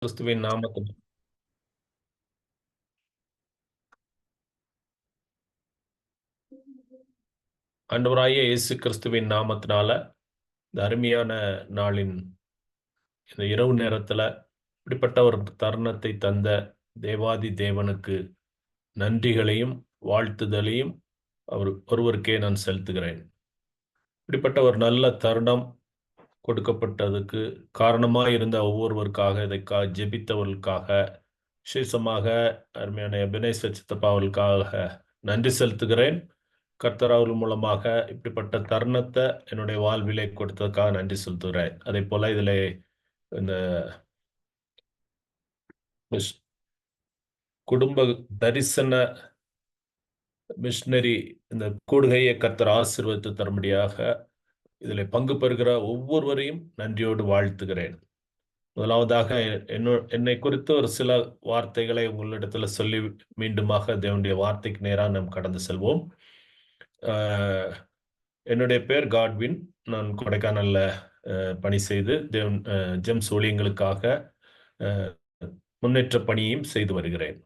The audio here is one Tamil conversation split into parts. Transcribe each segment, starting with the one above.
கிறிஸ்துவின் நாமத்தில் ஆண்டவராகிய இயேசு கிறிஸ்துவின் நாமத்தினால இந்த அருமையான நாளின் இந்த இரவு நேரத்துல இப்படிப்பட்ட ஒரு தருணத்தை தந்த தேவாதி தேவனுக்கு நன்றிகளையும் வாழ்த்துதலையும் அவர் ஒருவருக்கே நான் செலுத்துகிறேன். இப்படிப்பட்ட ஒரு நல்ல தருணம் கொடுக்கப்பட்டதுக்கு காரணமாக இருந்த ஒவ்வொருவருக்காக இதை ஜெபித்தவர்களுக்காக விசேஷமாக அருமையான எபனேசர் சித்தப்பா அவர்களுக்காக நன்றி செலுத்துகிறேன். கர்த்தர் அவர்கள் மூலமாக இப்படிப்பட்ட தருணத்தை என்னுடைய வாழ்விலே கொடுத்ததுக்காக நன்றி செலுத்துகிறேன். அதே போல இதில் இந்த குடும்ப தரிசன மிஷனரி இந்த கூடுகையை கர்த்தர் ஆசீர்வதித்து தரும்படியாக இதில் பங்கு பெறுகிற ஒவ்வொருவரையும் நன்றியோடு வாழ்த்துகிறேன். முதலாவதாக என்னை குறித்து ஒரு சில வார்த்தைகளை உங்களிடத்தில் சொல்லி மீண்டுமாக தேவனுடைய வார்த்தைக்கு நேராக நாம் கடந்து செல்வோம். என்னுடைய பேர் காட்வின். நான் கொடைக்கானல்ல பணி செய்து ஜெம்ஸ் ஊழியங்களுக்காக முன்னேற்ற பணியையும் செய்து வருகிறேன்.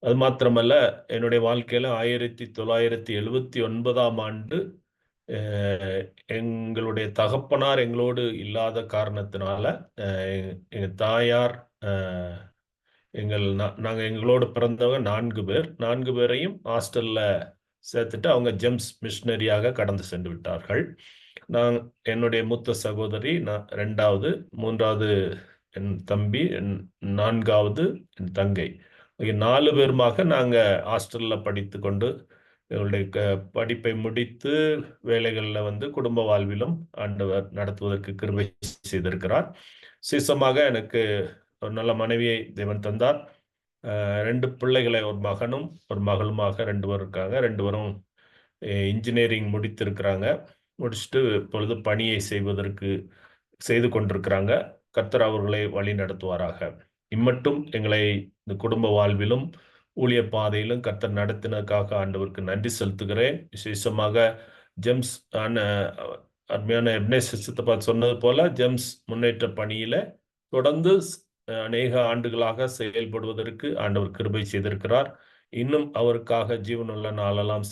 அது மாத்திரமல்ல, என்னுடைய வாழ்க்கையில 1979ஆம் ஆண்டு எங்களுடைய தகப்பனார் எங்களோடு இல்லாத காரணத்தினால எங்க தாயார் நாங்கள் எங்களோடு பிறந்தவங்க 4 பேர். 4 பேரையும் ஹாஸ்டல்ல சேர்த்துட்டு அவங்க ஜெம்ஸ் மிஷனரியாக கடந்து சென்று விட்டார்கள். நான் என்னுடைய மூத்த சகோதரி, நான் 2வது, 3வது என் தம்பி, 4வது என் தங்கை. 4 பேருமாக நாங்கள் ஹாஸ்டலில் படித்து கொண்டு எங்களுடைய படிப்பை முடித்து வேலைகளில் குடும்ப வாழ்விலும் ஆண்டவர் நடத்துவதற்கு கிருபை செய்திருக்கிறார். விசேஷமாக எனக்கு ஒரு நல்ல மனைவியை தேவன் தந்தார். 2 பிள்ளைகளை, ஒரு மகனும் ஒரு மகளுமாக 2 பேரும் இருக்காங்க. 2 பேரும் இன்ஜினியரிங் முடித்திருக்கிறாங்க. முடிச்சுட்டு இப்பொழுது பணியை செய்து கொண்டிருக்கிறாங்க. கர்த்தர் அவர்களை வழி நடத்துவாராக. இம்மட்டும் எங்களை இந்த குடும்ப வாழ்விலும் ஊழிய பாதையிலும் கர்த்தர் நடத்தினதுக்காக ஆண்டவருக்கு நன்றி செலுத்துகிறேன். விசேஷமாக ஜெம்ஸ் அருமையான எபனேசர் சித்தப்பா சொன்னது போல ஜெம்ஸ் முன்னேற்ற பணியில தொடர்ந்து அநேக ஆண்டுகளாக செயல்படுவதற்கு ஆண்டவர் கிருபை செய்திருக்கிறார். இன்னும் அவருக்காக ஜீவனுள்ள நாளெல்லாம்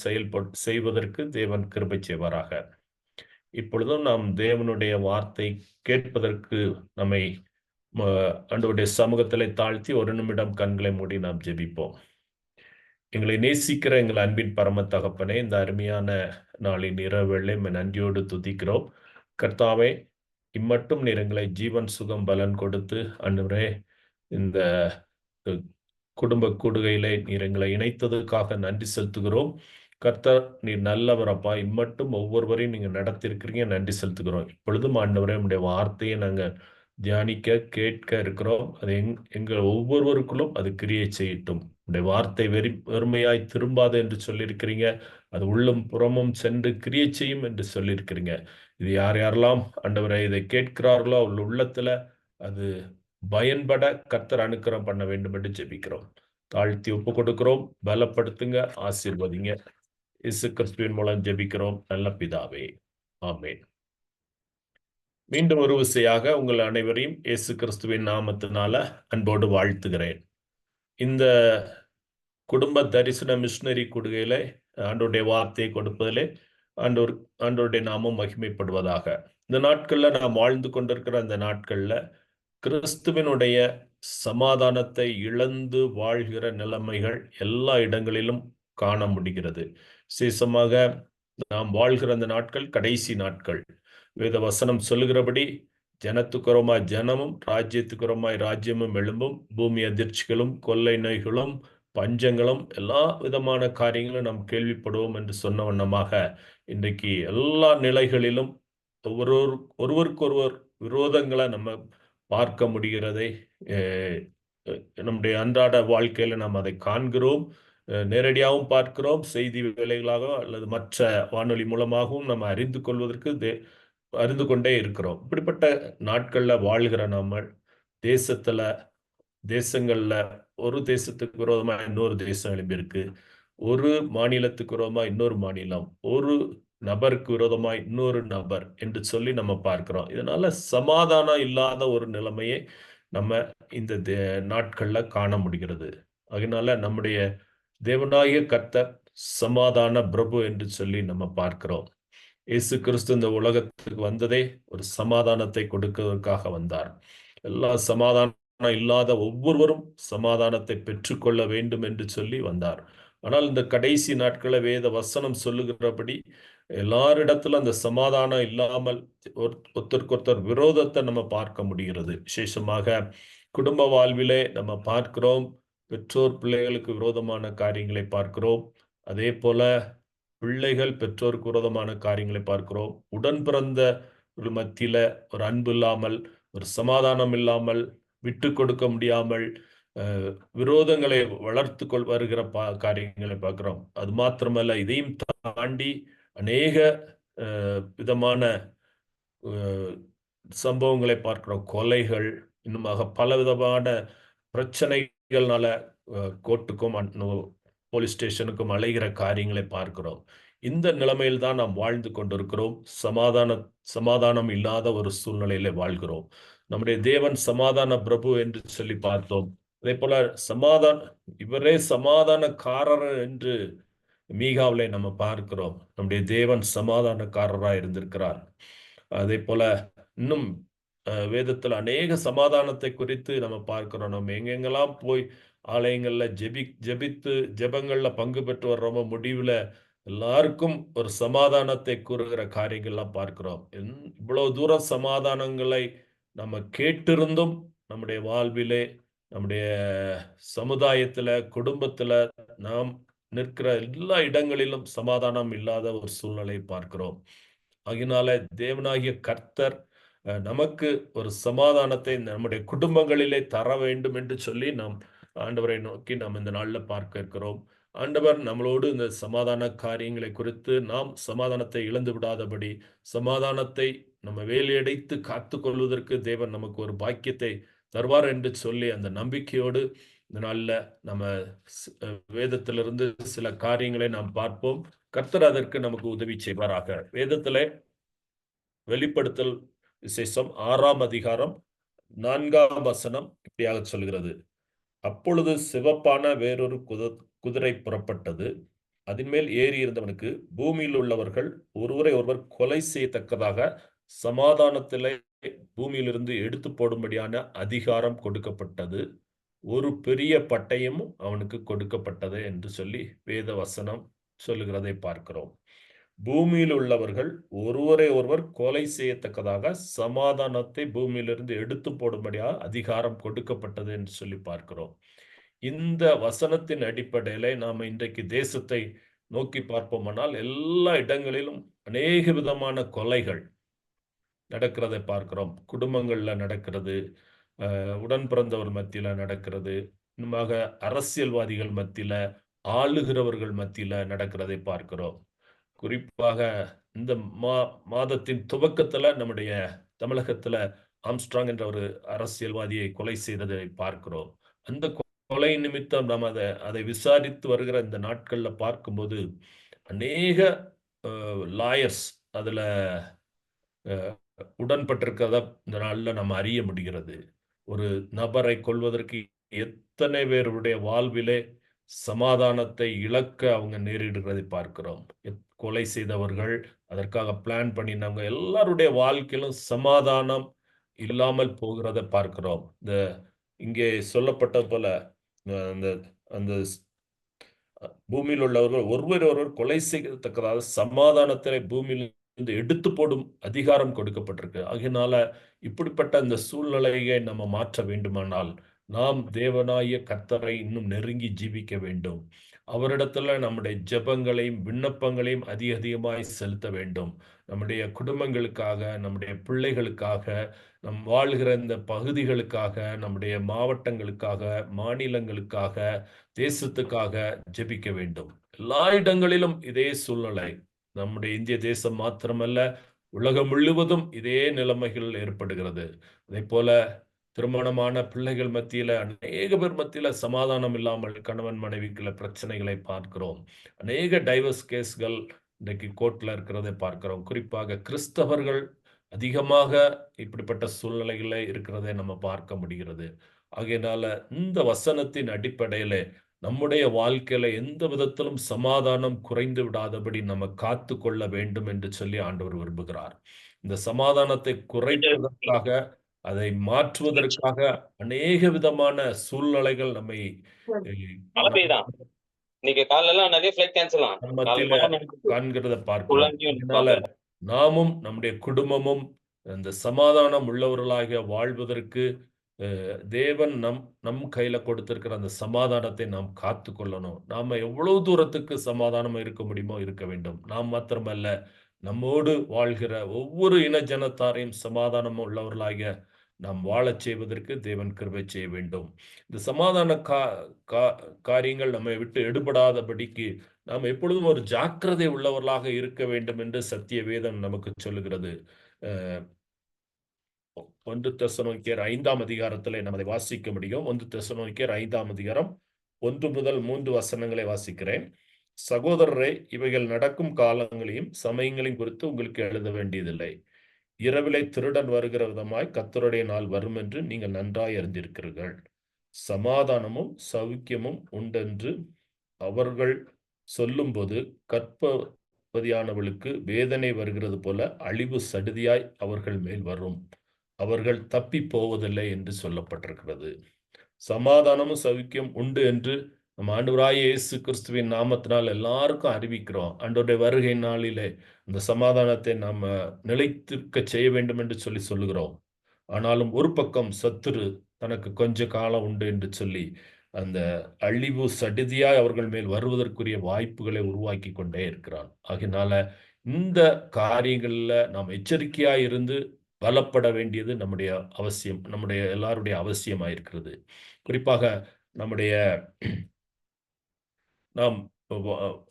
செய்வதற்கு தேவன் கிருபை செய்வாராக. இப்பொழுதும் நாம் தேவனுடைய வார்த்தை கேட்பதற்கு நம்மை ஆண்டவருடைய சமூகத்திலே தாழ்த்தி ஒரு நிமிடம் கண்களை மூடி நாம் ஜெபிப்போம். எங்களை நேசிக்கிற எங்கள் அன்பின் பரம தகப்பனே, இந்த அருமையான நாளின் இரவேளை நன்றியோடு துதிக்கிறோம். கர்த்தாவே, இம்மட்டும் நீர் எங்களை ஜீவன் சுகம் பலன் கொடுத்து ஆண்டவரே இந்த குடும்ப கூடுகையிலே நீர் எங்களை இணைத்ததுக்காக நன்றி செலுத்துகிறோம். கர்த்தர் நீர் நல்லவர் அப்பா. இம்மட்டும் ஒவ்வொருவரையும் நீங்க நடத்திருக்கிறீங்க, நன்றி செலுத்துகிறோம். இப்பொழுதும் ஆண்டவரே உங்களுடைய வார்த்தையை நாங்கள் தியானிக்க கேட்க இருக்கிறோம். அது எங்கள் ஒவ்வொருவருக்குள்ளும் அது கிரியை செய்யட்டும். உடைய வார்த்தை வெறுமையாய் திரும்பாது என்று சொல்லியிருக்கிறீங்க. அது உள்ளும் புறமும் சென்று கிரியை செய்யும் என்று சொல்லியிருக்கிறீங்க. இது யாரெல்லாம் ஆண்டவரை இதை கேட்கிறார்களோ அவள் உள்ளத்துல அது பயன்பட கர்த்தர் அனுக்கிரகம் பண்ண வேண்டும் என்று ஜெபிக்கிறோம். தாழ்த்தி ஒப்பு கொடுக்கிறோம். பலப்படுத்துங்க, ஆசீர்வதிங்க. இயேசு கிறிஸ்துவின் மூலம் ஜெபிக்கிறோம் நல்ல பிதாவே, ஆமென். மீண்டும் ஒரு விசையாக உங்கள் அனைவரையும் இயேசு கிறிஸ்துவின் நாமத்தினால அன்போடு வாழ்த்துகிறேன். இந்த குடும்ப தரிசன மிஷனரி கூடுகையில ஆண்டவருடைய வார்த்தையை கொடுப்பதிலே ஆண்டவருடைய நாமம் மகிமைப்படுவதாக. இந்த நாட்கள்ல நாம் வாழ்ந்து கொண்டிருக்கிற அந்த நாட்கள்ல கிறிஸ்துவினுடைய சமாதானத்தை இழந்து வாழ்கிற நிலைமைகள் எல்லா இடங்களிலும் காண முடிகிறது. விசேஷமாக நாம் வாழ்கிற அந்த நாட்கள் கடைசி நாட்கள். வேத வசனம் சொல்லுகிறபடி ஜனத்துக்குறமாய் ஜனமும் ராஜ்யத்துக்குறமாய் ராஜ்யமும் எழும்பும், பூமி அதிர்ச்சிகளும் கொள்ளை நோய்களும் பஞ்சங்களும் எல்லா விதமான காரியங்களும் நாம் கேள்விப்படுவோம் என்று சொன்ன வண்ணமாக இன்றைக்கு எல்லா நிலைகளிலும் ஒருவருக்கொருவர் விரோதங்களை நம்ம பார்க்க முடிகிறதை நம்முடைய அன்றாட வாழ்க்கையில நாம் அதை காண்கிறோம். நேரடியாகவும் பார்க்கிறோம், செய்தி வேலைகளாக அல்லது மற்ற வானொலி மூலமாகவும் நம்ம அறிந்து கொண்டே இருக்கிறோம். இப்படிப்பட்ட நாட்கள்ல வாழ்கிற நம்ம தேசங்கள்ல ஒரு தேசத்துக்கு விரோதமா இன்னொரு தேசம் எழும்பியிருக்கு. ஒரு மாநிலத்துக்கு விரோதமா இன்னொரு மாநிலம், ஒரு நபருக்கு விரோதமாய் இன்னொரு நபர் என்று சொல்லி நம்ம பார்க்கிறோம். இதனால சமாதானம் இல்லாத ஒரு நிலைமையை நம்ம இந்த நாட்கள்ல காண முடிகிறது. அதனால நம்முடைய தேவனாகிய கர்த்தர் சமாதான பிரபு என்று சொல்லி நம்ம பார்க்கிறோம். இயேசு கிறிஸ்து இந்த உலகத்துக்கு வந்ததே ஒரு சமாதானத்தை கொடுக்கிறதற்காக வந்தார். எல்லா சமாதானம் இல்லாத ஒவ்வொருவரும் சமாதானத்தை பெற்றுக்கொள்ள வேண்டும் என்று சொல்லி வந்தார். ஆனால் இந்த கடைசி நாட்கள வேத வசனம் சொல்லுகிறபடி எல்லாரிடத்திலும் அந்த சமாதானம் இல்லாமல் ஒருத்தருக்கொருத்தர் விரோதத்தை நம்ம பார்க்க முடிகிறது. விசேஷமாக குடும்ப வாழ்விலே நம்ம பார்க்கிறோம். பெற்றோர் பிள்ளைகளுக்கு விரோதமான காரியங்களை பார்க்கிறோம். அதே போல பிள்ளைகள் பெற்றோருக்கு விரோதமான காரியங்களை பார்க்கிறோம். உடன் பிறந்த ஒரு மத்தியில ஒரு அன்பு இல்லாமல், ஒரு சமாதானம் இல்லாமல், விட்டு கொடுக்க முடியாமல், விரோதங்களை வளர்த்து வருகிற காரியங்களை பார்க்கிறோம். அது மாத்திரமல்ல, இதையும் தாண்டி அநேக விதமான சம்பவங்களை பார்க்கிறோம். கொலைகள், இன்னுமாக பலவிதமான பிரச்சனைகள்னால கோர்ட்டுக்கும் போலீஸ் ஸ்டேஷனுக்கும் அலைகிற காரியங்களை பார்க்கிறோம். இந்த நிலைமையில் தான் நாம் வாழ்ந்து கொண்டிருக்கிறோம். சமாதானம் இல்லாத ஒரு சூழ்நிலையில வாழ்கிறோம். நம்முடைய தேவன் சமாதான பிரபு என்று சொல்லி பார்த்தோம். அதே போல இவரே சமாதானக்காரர் என்று மீகாவிலே நம்ம பார்க்கிறோம். நம்முடைய தேவன் சமாதானக்காரராய் இருந்திருக்கிறார். அதே போல இன்னும் வேதத்தில் அநேக சமாதானத்தை குறித்து நம்ம பார்க்கிறோம். நம்ம எங்கெங்கெல்லாம் போய் ஆலயங்கள்ல ஜெபித்து ஜெபங்கள்ல பங்கு பெற்று வர்றோமோ, முடிவுல எல்லாருக்கும் ஒரு சமாதானத்தை கூறுகிற காரியங்கள்லாம் பார்க்கிறோம். இவ்வளவு தூரம் சமாதானங்களை நம்ம கேட்டிருந்தும் நம்முடைய வாழ்விலே, நம்முடைய சமுதாயத்துல, குடும்பத்துல நாம் நிற்கிற எல்லா இடங்களிலும் சமாதானம் இல்லாத ஒரு சூழ்நிலை பார்க்கிறோம். ஆகினால தேவனாகிய கர்த்தர் நமக்கு ஒரு சமாதானத்தை நம்முடைய குடும்பங்களிலே தர வேண்டும் என்று சொல்லி நாம் ஆண்டவரை நோக்கி நாம் இந்த நாளில் பார்க்க இருக்கிறோம். ஆண்டவர் நம்மளோடு இந்த சமாதான காரியங்களை குறித்து நாம் சமாதானத்தை இழந்து விடாதபடி, சமாதானத்தை நம்ம வேலையடைத்து காத்து கொள்வதற்கு தேவன் நமக்கு ஒரு பாக்கியத்தை தருவார் என்று சொல்லி அந்த நம்பிக்கையோடு இந்த நாளில் நம்ம வேதத்திலிருந்து சில காரியங்களை நாம் பார்ப்போம். கர்த்தர் அதற்கு நமக்கு உதவி செய்வாராக. வேதத்திலே வெளிப்படுத்தல் விசேஷம் 6ஆம் அதிகாரம் 4ஆம் வசனம் இப்படியாக சொல்கிறது. அப்பொழுது சிவப்பான வேறொரு குதிரை புறப்பட்டது. அதன் மேல் ஏறி இருந்தவனுக்கு பூமியில் உள்ளவர்கள் ஒருவரை ஒருவர் கொலை செய்யத்தக்கதாக சமாதானத்திலே பூமியிலிருந்து எடுத்து போடும்படியான அதிகாரம் கொடுக்கப்பட்டது. ஒரு பெரிய பட்டயம் அவனுக்கு கொடுக்கப்பட்டது என்று சொல்லி வேத வசனம் சொல்லுகிறதை பார்க்கிறோம். பூமியில் உள்ளவர்கள் ஒருவரை ஒருவர் கொலை செய்யத்தக்கதாக சமாதானத்தை பூமியிலிருந்து எடுத்து போடும்படியாக அதிகாரம் கொடுக்கப்பட்டது என்று சொல்லி பார்க்கிறோம். இந்த வசனத்தின் அடிப்படையில நாம இன்றைக்கு தேசத்தை நோக்கி பார்ப்போமானால் எல்லா இடங்களிலும் அநேக விதமான கொலைகள் நடக்கிறதை பார்க்கிறோம். குடும்பங்கள்ல நடக்கிறது, உடன் பிறந்தவர் மத்தியில நடக்கிறது, இன்னுமாக அரசியல்வாதிகள் மத்தியில, ஆளுகிறவர்கள் மத்தியில நடக்கிறதை பார்க்கிறோம். குறிப்பாக இந்த மாதத்தின் துவக்கத்துல நம்முடைய தமிழகத்துல ஆம்ஸ்ட்ராங் என்ற ஒரு அரசியல்வாதியை கொலை செய்ததை பார்க்கிறோம். அந்த கொலை நிமித்தம் நாம் அதை விசாரித்து வருகிற இந்த நாட்கள்ல பார்க்கும்போது அநேக லாயர்ஸ் அதுல உடன்பட்டிருக்கிறதா இந்த நாள்ல நம்ம அறிய முடிகிறது. ஒரு நபரை கொல்வதற்கு எத்தனை பேருடைய வாழ்விலே சமாதானத்தை இழக்க அவங்க நேரிடுகிறதை பார்க்கிறோம். கொலை செய்தவர்கள், அதற்காக பிளான் பண்ணினவங்க எல்லாருடைய வாழ்க்கையிலும் சமாதானம் இல்லாமல் போகிறதை பார்க்கிறோம். இங்கே சொல்லப்பட்ட போல அந்த அந்த பூமியில் உள்ளவர்கள் ஒருவர் கொலை செய்யத்தக்கதாக சமாதானத்தை பூமியில் எடுத்து போடும் அதிகாரம் கொடுக்கப்பட்டிருக்கு. ஆகையினால இப்படிப்பட்ட அந்த சூழ்நிலையை நம்ம மாற்ற வேண்டுமானால் நாம் தேவனாய கர்த்தரை இன்னும் நெருங்கி ஜீவிக்க வேண்டும். அவரிடத்துல நம்முடைய ஜெபங்களையும் விண்ணப்பங்களையும் அதிகமாய் செலுத்த வேண்டும். நம்முடைய குடும்பங்களுக்காக, நம்முடைய பிள்ளைகளுக்காக, நம் வாழ்கிற இந்த பகுதிகளுக்காக, நம்முடைய மாவட்டங்களுக்காக, மாநிலங்களுக்காக, தேசத்துக்காக ஜெபிக்க வேண்டும். எல்லா இடங்களிலும் இதே சூழ்நிலை. நம்முடைய இந்திய தேசம் மாத்திரமல்ல, உலகம் முழுவதும் இதே நிலைமைகள் ஏற்படுகிறது. அதே போல திருமணமான பிள்ளைகள் மத்தியில அநேக பேர் மத்தியில சமாதானம் இல்லாமல் கணவன் மனைவிக்குள்ள பிரச்சனைகளை பார்க்கிறோம். அநேக டைவர்ஸ் கேஸ்கள் இன்றைக்கு கோர்ட்ல இருக்கிறதை பார்க்கிறோம். குறிப்பாக கிறிஸ்தவர்கள் அதிகமாக இப்படிப்பட்ட சூழ்நிலைகள இருக்கிறதை நம்ம பார்க்க முடிகிறது. ஆகையினால இந்த வசனத்தின் அடிப்படையிலே நம்முடைய வாழ்க்கையில எந்த விதத்திலும் சமாதானம் குறைந்து விடாதபடி நம்ம காத்துக்கொள்ள வேண்டும் என்று சொல்லி ஆண்டவர் விரும்புகிறார். இந்த சமாதானத்தை குறைப்பதற்காக, அதை மாற்றுவதற்காக அநேக விதமான சூழ்நிலைகள் நம்மை மழை பெய்யுதாம். இன்னைக்கு காலைல எல்லாம் நிறைய ஃபிளைட் கேன்சல் ஆம். நம் மத்தியில காண்கிறத பார்க்கிறோம். அதனால நாமும் நம்முடைய குடும்பமும் அந்த சமாதானம் உள்ளவர்களாக வாழ்வதற்கு தேவன் நம் கையில கொடுத்திருக்கிற அந்த சமாதானத்தை நாம் காத்துக்கொள்ளணும். நாம எவ்வளவு தூரத்துக்கு சமாதானமா இருக்க முடியுமோ இருக்க வேண்டும். நாம் மாத்திரமல்ல, நம்மோடு வாழ்கிற ஒவ்வொரு இன ஜனத்தாரையும் சமாதானம் உள்ளவர்களாக நாம் வாழச் செய்வதற்கு தேவன் கிருபை செய்ய வேண்டும். இந்த சமாதான காரியங்கள் நம்மை விட்டு எடுபடாதபடிக்கு நாம் எப்பொழுதும் ஒரு ஜாக்கிரதை உள்ளவர்களாக இருக்க வேண்டும் என்று சத்திய வேதம் நமக்கு சொல்லுகிறது. 1 தெசலோனிக்கேயர் 5ஆம் அதிகாரத்திலே நாம் அதை வாசிக்க முடியும். 1 தெசலோனிக்கேயர் 5ஆம் அதிகாரம் 1 முதல் 3 வசனங்களை வாசிக்கிறேன். சகோதரரே, இவைகள் நடக்கும் காலங்களையும் சமயங்களையும் குறித்து உங்களுக்கு எழுத வேண்டியதில்லை. இரவிலே திருடன் வருகிற விதமாய் கர்த்தருடைய நாள் வரும் என்று நீங்கள் நன்றாய் அறிந்திருக்கிறீர்கள். சமாதானமும் சௌக்கியமும் உண்டென்று அவர்கள் சொல்லும்போது கற்பவதியானவளுக்கு வேதனை வருகிறது போல அழிவு சடுதியாய் அவர்கள் மேல் வரும். அவர்கள் தப்பி போவதில்லை என்று சொல்லப்பட்டிருக்கிறது. சமாதானமும் சௌக்கியம் உண்டு என்று நம்ம ஆண்டவராகிய இயேசு கிறிஸ்துவின் நாமத்தினால் எல்லாருக்கும் அறிவிக்கிறோம். ஆண்டவருடைய வருகை நாளிலே இந்த சமாதானத்தை நாம நிலைத்திருக்க செய்ய வேண்டும் என்று சொல்லுகிறோம். ஆனாலும் ஒரு பக்கம் சத்துரு தனக்கு கொஞ்ச காலம் உண்டு என்று சொல்லி அந்த அழிவு சடிதியாய் அவர்கள் மேல் வருவதற்குரிய வாய்ப்புகளை உருவாக்கி கொண்டே இருக்கிறான். ஆகையினால இந்த காரியங்கள்ல நாம் எச்சரிக்கையாய் இருந்து பலப்பட வேண்டியது நம்முடைய அவசியம், நம்முடைய எல்லாருடைய அவசியமாயிருக்கிறது. குறிப்பாக நம்முடைய நாம்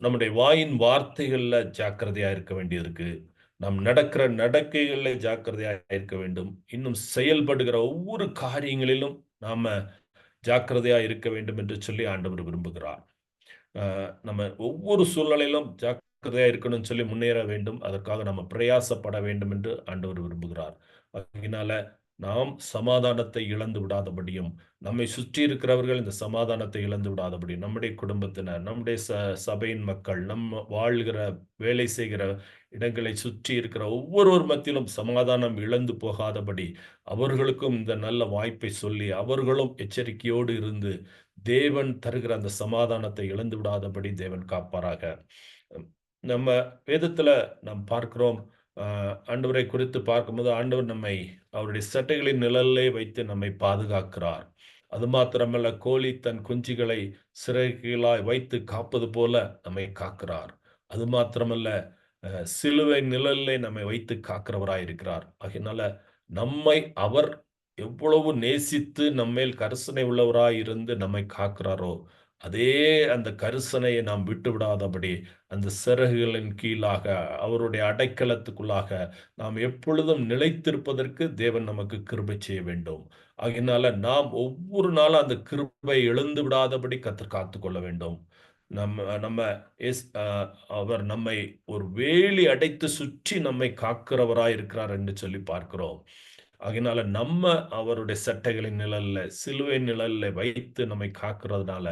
நம்முடைய வாயின் வார்த்தைகள்ல ஜாக்கிரதையா இருக்க வேண்டியிருக்கு. நாம் நடக்கிற நடக்கைகள்ல ஜாக்கிரதையா இருக்க வேண்டும். இன்னும் செயல்படுகிற ஒவ்வொரு காரியங்களிலும் நாம ஜாக்கிரதையா இருக்க வேண்டும் என்று சொல்லி ஆண்டவர் விரும்புகிறார். நம்ம ஒவ்வொரு சூழ்நிலையிலும் ஜாக்கிரதையா இருக்கணும்னு சொல்லி முன்னேற வேண்டும். அதற்காக நம்ம பிரயாசப்பட வேண்டும் என்று ஆண்டவர் விரும்புகிறார். அதனால நாம் சமாதானத்தை இழந்து விடாதபடியும், நம்மை சுற்றி இருக்கிறவர்கள் இந்த சமாதானத்தை இழந்து விடாதபடி, நம்முடைய குடும்பத்தினர், நம்முடைய சபையின் மக்கள், நம்ம வாழ்கிற வேலை செய்கிற இடங்களை சுற்றி இருக்கிற ஒவ்வொருவர் மத்தியிலும் சமாதானம் இழந்து போகாதபடி அவர்களுக்கும் இந்த நல்ல வாய்ப்பை சொல்லி அவர்களும் எச்சரிக்கையோடு இருந்து தேவன் தருகிற அந்த சமாதானத்தை இழந்து விடாதபடி தேவன் காப்பாராக. நம்ம வேதத்துல நாம் பார்க்கிறோம், ஆண்டவரை குறித்து பார்க்கும்போது ஆண்டவர் நம்மை அவருடைய சட்டைகளின் நிழலிலே வைத்து நம்மை பாதுகாக்கிறார். அது மாத்திரமல்ல, கோழி தன் குஞ்சுகளை சிறகுகளாய் வைத்து காப்பது போல நம்மை காக்கிறார். அது மாத்திரமல்ல, சிலுவை நிழலிலே நம்மை வைத்து காக்கிறவராய் இருக்கிறார். ஆகையினால நம்மை அவர் எவ்வளவு நேசித்து நம்மேல் கரிசனை உள்ளவராய் இருந்து நம்மை காக்கிறாரோ, அதே அந்த கரிசனையை நாம் விட்டு விடாதபடி அந்த சிறகுகளின் கீழாக அவருடைய அடைக்கலத்துக்குள்ளாக நாம் எப்பொழுதும் நிலைத்திருப்பதற்கு தேவன் நமக்கு கிருபை செய்ய வேண்டும். ஆகையினால நாம் ஒவ்வொரு நாளும் அந்த கிருபை எழுந்து விடாதபடி கர்த்தர் காத்துக்கொள்ள வேண்டும். நம்ம அவர் நம்மை ஒரு வேலி அடைத்து சுற்றி நம்மை காக்கிறவராய் இருக்கிறார் என்று சொல்லி பார்க்கிறோம். ஆகையினால நம்ம அவருடைய சட்டைகளின் நிழல்ல, சிலுவை நிழல்ல வைத்து நம்மை காக்கிறதுனால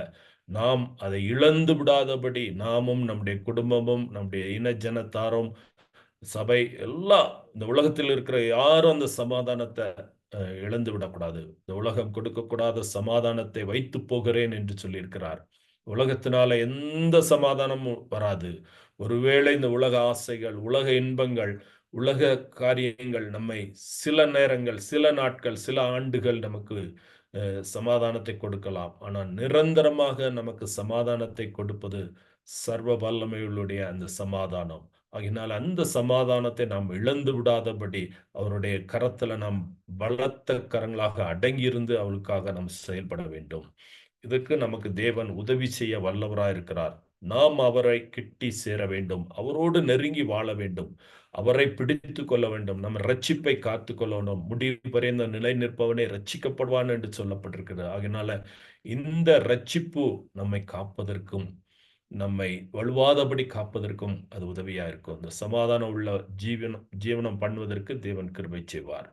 நாம் அதை இழந்து விடாதபடி நாமும் நம்முடைய குடும்பமும் நம்முடைய இன ஜனத்தாரும் சபை எல்லாம் இந்த உலகத்தில் இருக்கிற யாரும் அந்த சமாதானத்தை இழந்து விடக்கூடாது. இந்த உலகம் கொடுக்கக்கூடாத சமாதானத்தை வைத்து போகிறேன் என்று சொல்லியிருக்கிறார். உலகத்தினால எந்த சமாதானமும் வராது. ஒருவேளை இந்த உலக ஆசைகள், உலக இன்பங்கள், உலக காரியங்கள் நம்மை சில நேரங்கள், சில நாட்கள், சில ஆண்டுகள் நமக்கு சமாதானத்தை கொடுக்கலாம். ஆனால் நிரந்தரமாக நமக்கு சமாதானத்தை கொடுப்பது சர்வ வல்லமையுடைய அந்த சமாதானம். ஆகினால் அந்த சமாதானத்தை நாம் இழந்து விடாதபடி அவருடைய கரத்துல நாம் பலத்த கரங்களாக அடங்கியிருந்து அவளுக்காக நாம் செயல்பட வேண்டும். இதற்கு நமக்கு தேவன் உதவி செய்ய வல்லவராய் இருக்கிறார். நாம் அவரை கிட்டி சேர வேண்டும், அவரோடு நெருங்கி வாழ வேண்டும், அவரை பிடித்து கொள்ள வேண்டும், நம்ம ரட்சிப்பை காத்து கொள்ளணும். முடிவு பரியந்த நிலை நிற்பவனே ரட்சிக்கப்படுவான் என்று சொல்லப்பட்டிருக்கிறது. ஆகினால இந்த ரட்சிப்பு நம்மை காப்பதற்கும் நம்மை வலுவாதபடி காப்பதற்கும் அது உதவியா இருக்கும். இந்த சமாதானம் உள்ள ஜீவனம் பண்ணுவதற்கு தேவன் கிருபை செய்வார்.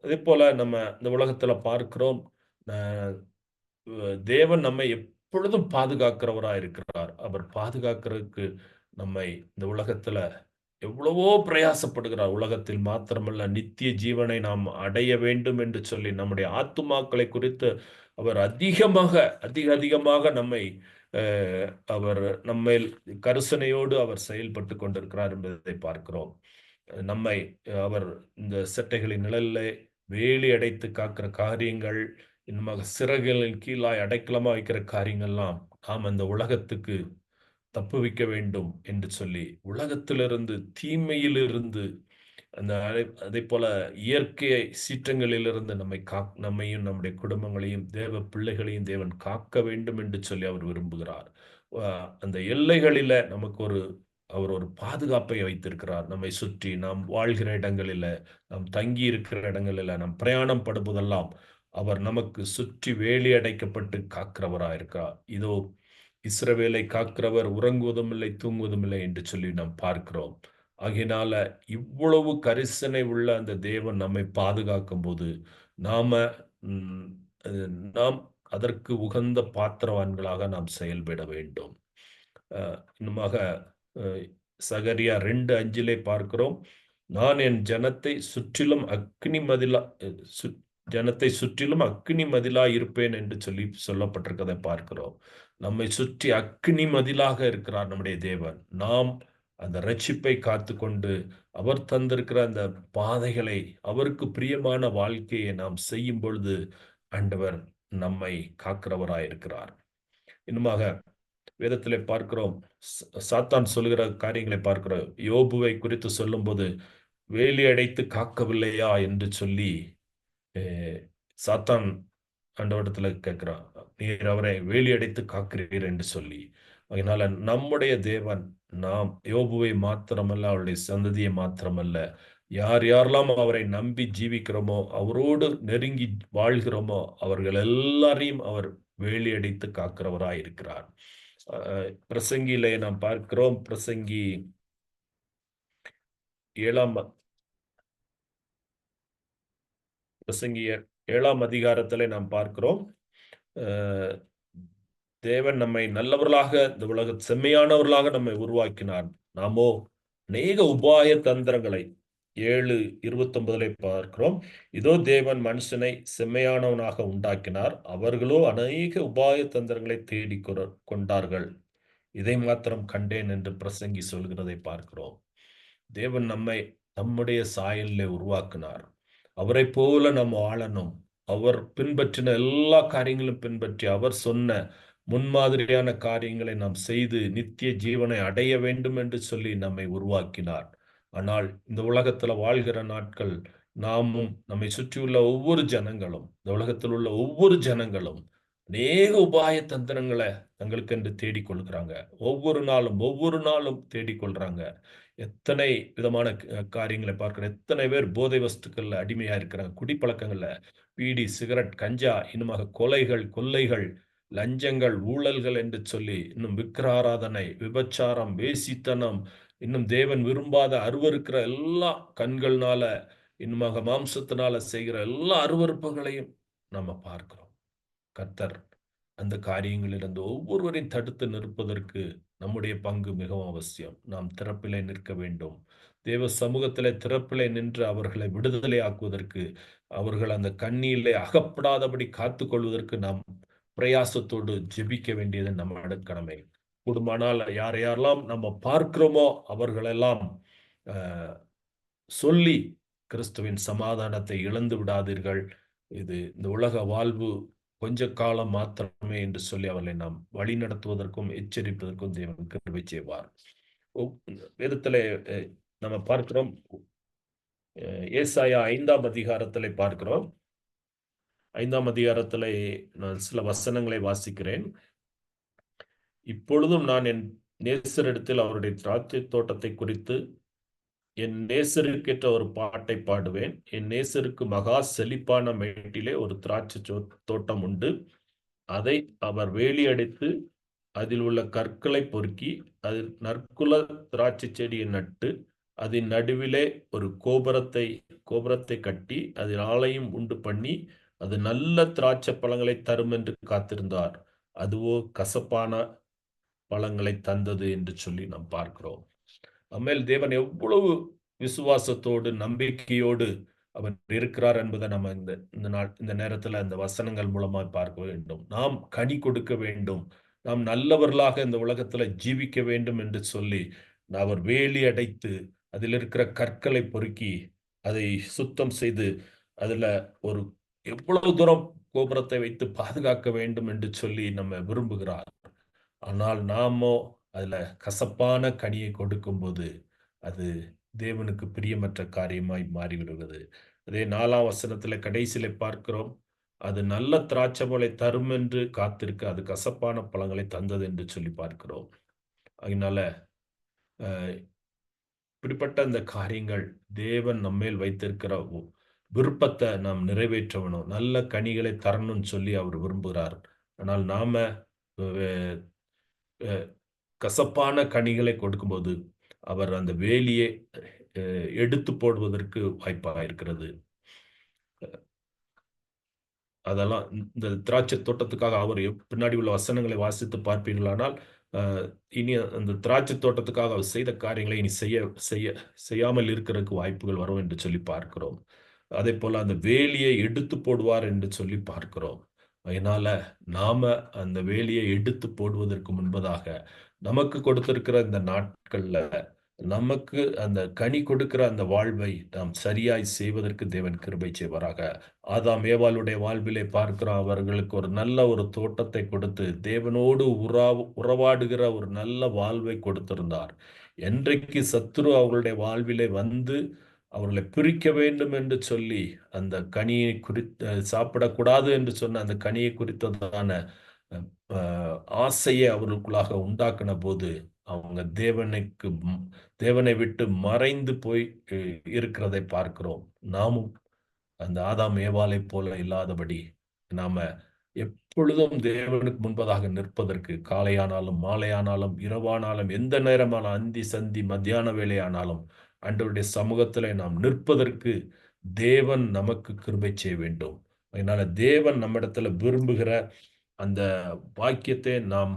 அதே போல நம்ம இந்த உலகத்துல பார்க்கிறோம், தேவன் நம்மை எப்பொழுதும் பாதுகாக்கிறவரா இருக்கிறார். அவர் பாதுகாக்கிறதுக்கு நம்மை இந்த உலகத்துல எவ்வளவோ பிரயாசப்படுகிறார். உலகத்தில் மாத்திரமல்ல, நித்திய ஜீவனை நாம் அடைய வேண்டும் என்று சொல்லி நம்முடைய ஆத்துமாக்களை குறித்து அவர் அதிகமாக நம்மை அவர் நம்மேல் கருசனையோடு அவர் செயல்பட்டு கொண்டிருக்கிறார் என்பதை பார்க்கிறோம். நம்மை அவர் இந்த செட்டைகளின் நிழலிலே வேலி அடைத்து காக்கிற காரியங்கள், இன்னுமாக சிறகுகளின் கீழாய் அடைக்கலமா வைக்கிற காரியங்கள்லாம் நாம் அந்த உலகத்துக்கு தப்புவிக்க வேண்டும் என்று சொல்லி, உலகத்திலிருந்து தீமையிலிருந்து அதே போல இயற்கை சீற்றங்களிலிருந்து நம்மையும் நம்முடைய குடும்பங்களையும் தேவ பிள்ளைகளையும் தேவன் காக்க வேண்டும் என்று சொல்லி அவர் விரும்புகிறார். அந்த எல்லைகளில நமக்கு அவர் ஒரு பாதுகாப்பை வைத்திருக்கிறார். நம்மை சுற்றி நாம் வாழ்கிற இடங்களில, நாம் தங்கி இருக்கிற இடங்களில, நாம் பிரயாணம் படுவதெல்லாம் அவர் நமக்கு சுற்றி வேலி அடைக்கப்பட்டு காக்கிறவராயிருக்கிறார். இதோ இஸ்ரவேலை காக்கிறவர் உறங்குவதும் இல்லை, தூங்குவதும் இல்லை என்று சொல்லி நாம் பார்க்கிறோம். ஆகையினால இவ்வளவு கரிசனை உள்ள அந்த தேவன் நம்மை பாதுகாக்கும் போது நாம் அதற்கு உகந்த பாத்திரவான்களாக நாம் செயல்பட வேண்டும். இன்னுமாக சகரியா 2:5 பார்க்கிறோம், நான் என் ஜனத்தை சுற்றிலும் அக்கினி மதிலா இருப்பேன் என்று சொல்லி சொல்லப்பட்டிருக்கதை பார்க்கிறோம். நம்மை சுற்றி அக்கினி மதிலாக இருக்கிறார் நம்முடைய தேவன். நாம் அந்த ரட்சிப்பை காத்துக்கொண்டு அவர் தந்திருக்கிற அந்த பாதைகளை, அவருக்கு பிரியமான வாழ்க்கையை நாம் செய்யும் பொழுது ஆண்டவர் நம்மை காக்கிறவராயிருக்கிறார். இன்னுமாக வேதத்திலே பார்க்கிறோம், சாத்தான் சொல்லுகிற காரியங்களை பார்க்கிறோம். யோபுவை குறித்து சொல்லும்போது, வேலி அடைத்து காக்கவில்லையா என்று சொல்லி சாத்தான் ஆண்டவரிடத்துல கேட்கிறான், நீர் அவரை வேலி அடைத்து காக்கிறீர் என்று சொல்லி. அதனால நம்முடைய தேவன் நாம் யோபுவை மாத்திரமல்ல, அவருடைய சந்ததியை மாத்திரமல்ல, யார் யாரெல்லாம் அவரை நம்பி ஜீவிக்கிறோமோ, அவரோடு நெருங்கி வாழ்கிறோமோ, அவர்கள் எல்லாரையும் அவர் வேலி அடைத்து காக்கிறவராய் இருக்கிறார். பிரசங்கியிலே நாம் பார்க்கிறோம், பிரசங்கி 7ஆம் அதிகாரத்திலே நாம் பார்க்கிறோம், தேவன் நம்மை நல்லவர்களாக, இந்த உலக செம்மையானவர்களாக நம்மை உருவாக்கினார். நாமோ அநேக உபாய தந்திரங்களை 7:29 பார்க்கிறோம், இதோ தேவன் மனுஷனை செம்மையானவனாக உண்டாக்கினார், அவர்களோ அநேக உபாய தந்திரங்களை தேடி கொண்டார்கள், இதை மாத்திரம் கண்டேன் என்று பிரசங்கி சொல்கிறதை பார்க்கிறோம். தேவன் நம்மை நம்முடைய சாயலிலே உருவாக்கினார். அவரை போல நாம் வாழணும். அவர் பின்பற்றின எல்லா காரியங்களும் பின்பற்றி, அவர் சொன்ன முன்மாதிரியான காரியங்களை நாம் செய்து நித்திய ஜீவனை அடைய வேண்டும் என்று சொல்லி நம்மை உருவாக்கினார். ஆனால் இந்த உலகத்துல வாழ்கிற நாட்கள், நாமும் நம்மை சுற்றியுள்ள ஒவ்வொரு ஜனங்களும், இந்த உலகத்தில் உள்ள ஒவ்வொரு ஜனங்களும் அநேக உபாய தந்திரங்களை தங்களுக்கு என்று தேடிக்கொள்கிறாங்க. ஒவ்வொரு நாளும் தேடிக்கொள்றாங்க. எத்தனை விதமான காரியங்களை பார்க்கிறோம். எத்தனை பேர் போதை வஸ்துக்கள்ல அடிமையா இருக்கிறாங்க. குடிப்பழக்கங்கள்ல பீடி, சிகரெட், கஞ்சா, இன்னுமாக கொலைகள், கொள்ளைகள், லஞ்சங்கள், ஊழல்கள் என்று சொல்லி, இன்னும் விக்கிராராதனை, விபச்சாரம், வேசித்தனம், இன்னும் தேவன் விரும்பாத அருவருக்கிற எல்லா கண்கள்னால, இன்னுமாக மாம்சத்தினால செய்கிற எல்லா அருவருப்புகளையும் நம்ம பார்க்கிறோம். கர்த்தர் அந்த காரியங்களிலிருந்து ஒவ்வொருவரையும் தடுத்து நிற்பதற்கு நம்முடைய பங்கு மிகவும் அவசியம். நாம் திறப்பிலே நிற்க வேண்டும். தேவ சமூகத்திலே திறப்பிலே நின்று அவர்களை விடுதலை ஆக்குவதற்கு, அவர்கள் அந்த கண்ணியிலே அகப்படாதபடி காத்துக்கொள்வதற்கு நாம் பிரயாசத்தோடு ஜெபிக்க வேண்டியது நம்ம கடமை. கூடுமானால் யாரெல்லாம் நம்ம பார்க்கிறோமோ அவர்களெல்லாம் சொல்லி கிறிஸ்துவின் சமாதானத்தை இழந்து விடாதீர்கள், இது இந்த உலக வாழ்வு கொஞ்ச காலம் மாத்திரமே என்று சொல்லி அவர்களை நாம் வழி நடத்துவதற்கும் எச்சரிப்பதற்கும் தேவன் கிருபை செய்வார். வேதத்திலே நம்ம பார்க்கிறோம், ஏசாயா 5ஆம் அதிகாரத்திலே பார்க்கிறோம். 5ஆம் அதிகாரத்திலே நான் சில வசனங்களை வாசிக்கிறேன். இப்பொழுதும் நான் என் நேசரிடத்தில் அவருடைய திராட்சை தோட்டத்தை குறித்து என் நேசருக்கேற்ற ஒரு பாட்டை பாடுவேன். என் நேசருக்கு மகா செழிப்பான மேட்டிலே ஒரு திராட்சை தோட்டம் உண்டு. அதை அவர் வேலி அடித்து அதில் உள்ள கற்களை பொறுக்கி அதில் நற்குல திராட்சை செடியை நட்டு அதன் நடுவிலே ஒரு கோபுரத்தை கட்டி அதில் ஆலயம் உண்டு பண்ணி அது நல்ல திராட்சை பழங்களை தரும் என்று காத்திருந்தார். அதுவோ கசப்பான பழங்களை தந்தது என்று சொல்லி நாம் பார்க்கிறோம். நம்மேல் தேவன் எவ்வளவு விசுவாசத்தோடு நம்பிக்கையோடு அவர் இருக்கிறார் என்பதை நம்ம இந்த நேரத்தில் அந்த வசனங்கள் மூலமாய் பார்க்க வேண்டும். நாம் கனி கொடுக்க வேண்டும், நாம் நல்லவர்களாக இந்த உலகத்துல ஜீவிக்க வேண்டும் என்று சொல்லி அவர் வேலி அடைத்து அதில் இருக்கிற கற்களை பொறுக்கி அதை சுத்தம் செய்து அதுல ஒரு எவ்வளவு தூரம் கோபுரத்தை வைத்து பாதுகாக்க வேண்டும் என்று சொல்லி நம்ம விரும்புகிறார். ஆனால் நாமோ அதுல கசப்பான கனியை கொடுக்கும்போது அது தேவனுக்கு பிரியமற்ற காரியமாய் மாறிவிடுகிறது. அதே 4ஆம் வசனத்துல கடைசியில பார்க்கிறோம், அது நல்ல திராட்சைப்பழங்களை தரும் என்று காத்திருக்க அது கசப்பான பழங்களை தந்தது என்று சொல்லி பார்க்கிறோம். அதனால இப்படிப்பட்ட இந்த காரியங்கள் தேவன் நம்மேல் வைத்திருக்கிற விருப்பத்தை நாம் நிறைவேற்றணும், நல்ல கனிகளை தரணும்னு சொல்லி அவர் விரும்புகிறார். ஆனால் நாம கசப்பான கனிகளை கொடுக்கும்போது அவர் அந்த வேலியை எடுத்து போடுவதற்கு வாய்ப்பாக இருக்கிறது. அதெல்லாம் இந்த திராட்சை தோட்டத்துக்காக அவர் பின்னாடி உள்ள வசனங்களை வாசித்து பார்ப்பீர்களானால் இனி அந்த திராட்சை தோட்டத்துக்காக அவர் செய்த காரியங்களை இனி செய்யாமல் இருக்கிறதுக்கு வாய்ப்புகள் வரும் என்று சொல்லி பார்க்கிறோம். அதே போல அந்த வேலியை எடுத்து போடுவார் என்று சொல்லி பார்க்கிறோம். அதனால நாம அந்த வேலியை எடுத்து போடுவதற்கு முன்பதாக நமக்கு கொடுத்திருக்கிற இந்த நாட்கள்ல நமக்கு அந்த கனி கொடுக்கிற அந்த வாழ்வை நாம் சரியாய் செய்வதற்கு தேவன் கிருபை செய்வாராக. ஆதாம் ஏவாளுடைய வாழ்விலே பார்க்கிறோம், அவர்களுக்கு ஒரு நல்ல ஒரு தோட்டத்தை கொடுத்து தேவனோடு உறவாடுகிற ஒரு நல்ல வாழ்வை கொடுத்திருந்தார். என்றைக்கு சத்துரு அவர்களுடைய வாழ்விலே வந்து அவர்களை பிரிக்க வேண்டும் என்று சொல்லி அந்த கனியை சாப்பிடக்கூடாது என்று சொன்ன அந்த கனியை குறித்ததான ஆசையை அவர்களுக்குள்ளாக உண்டாக்கின போது அவங்க தேவனை விட்டு மறைந்து போய் இருக்கிறதை பார்க்கிறோம். நாமும் அந்த ஆதாம் ஏவாளை போல இல்லாதபடி நாம எப்பொழுதும் தேவனுக்கு முன்பதாக நிற்பதற்கு, காலையானாலும் மாலையானாலும் இரவானாலும் எந்த நேரமான அந்தி சந்தி மத்தியான வேலையானாலும் ஆண்டவருடைய சமூகத்திலே நாம் நிற்பதற்கு தேவன் நமக்கு கிருபை செய்ய வேண்டும். அதனால தேவன் நம்மிடத்துல விரும்புகிற அந்த வாக்கியத்தை நாம்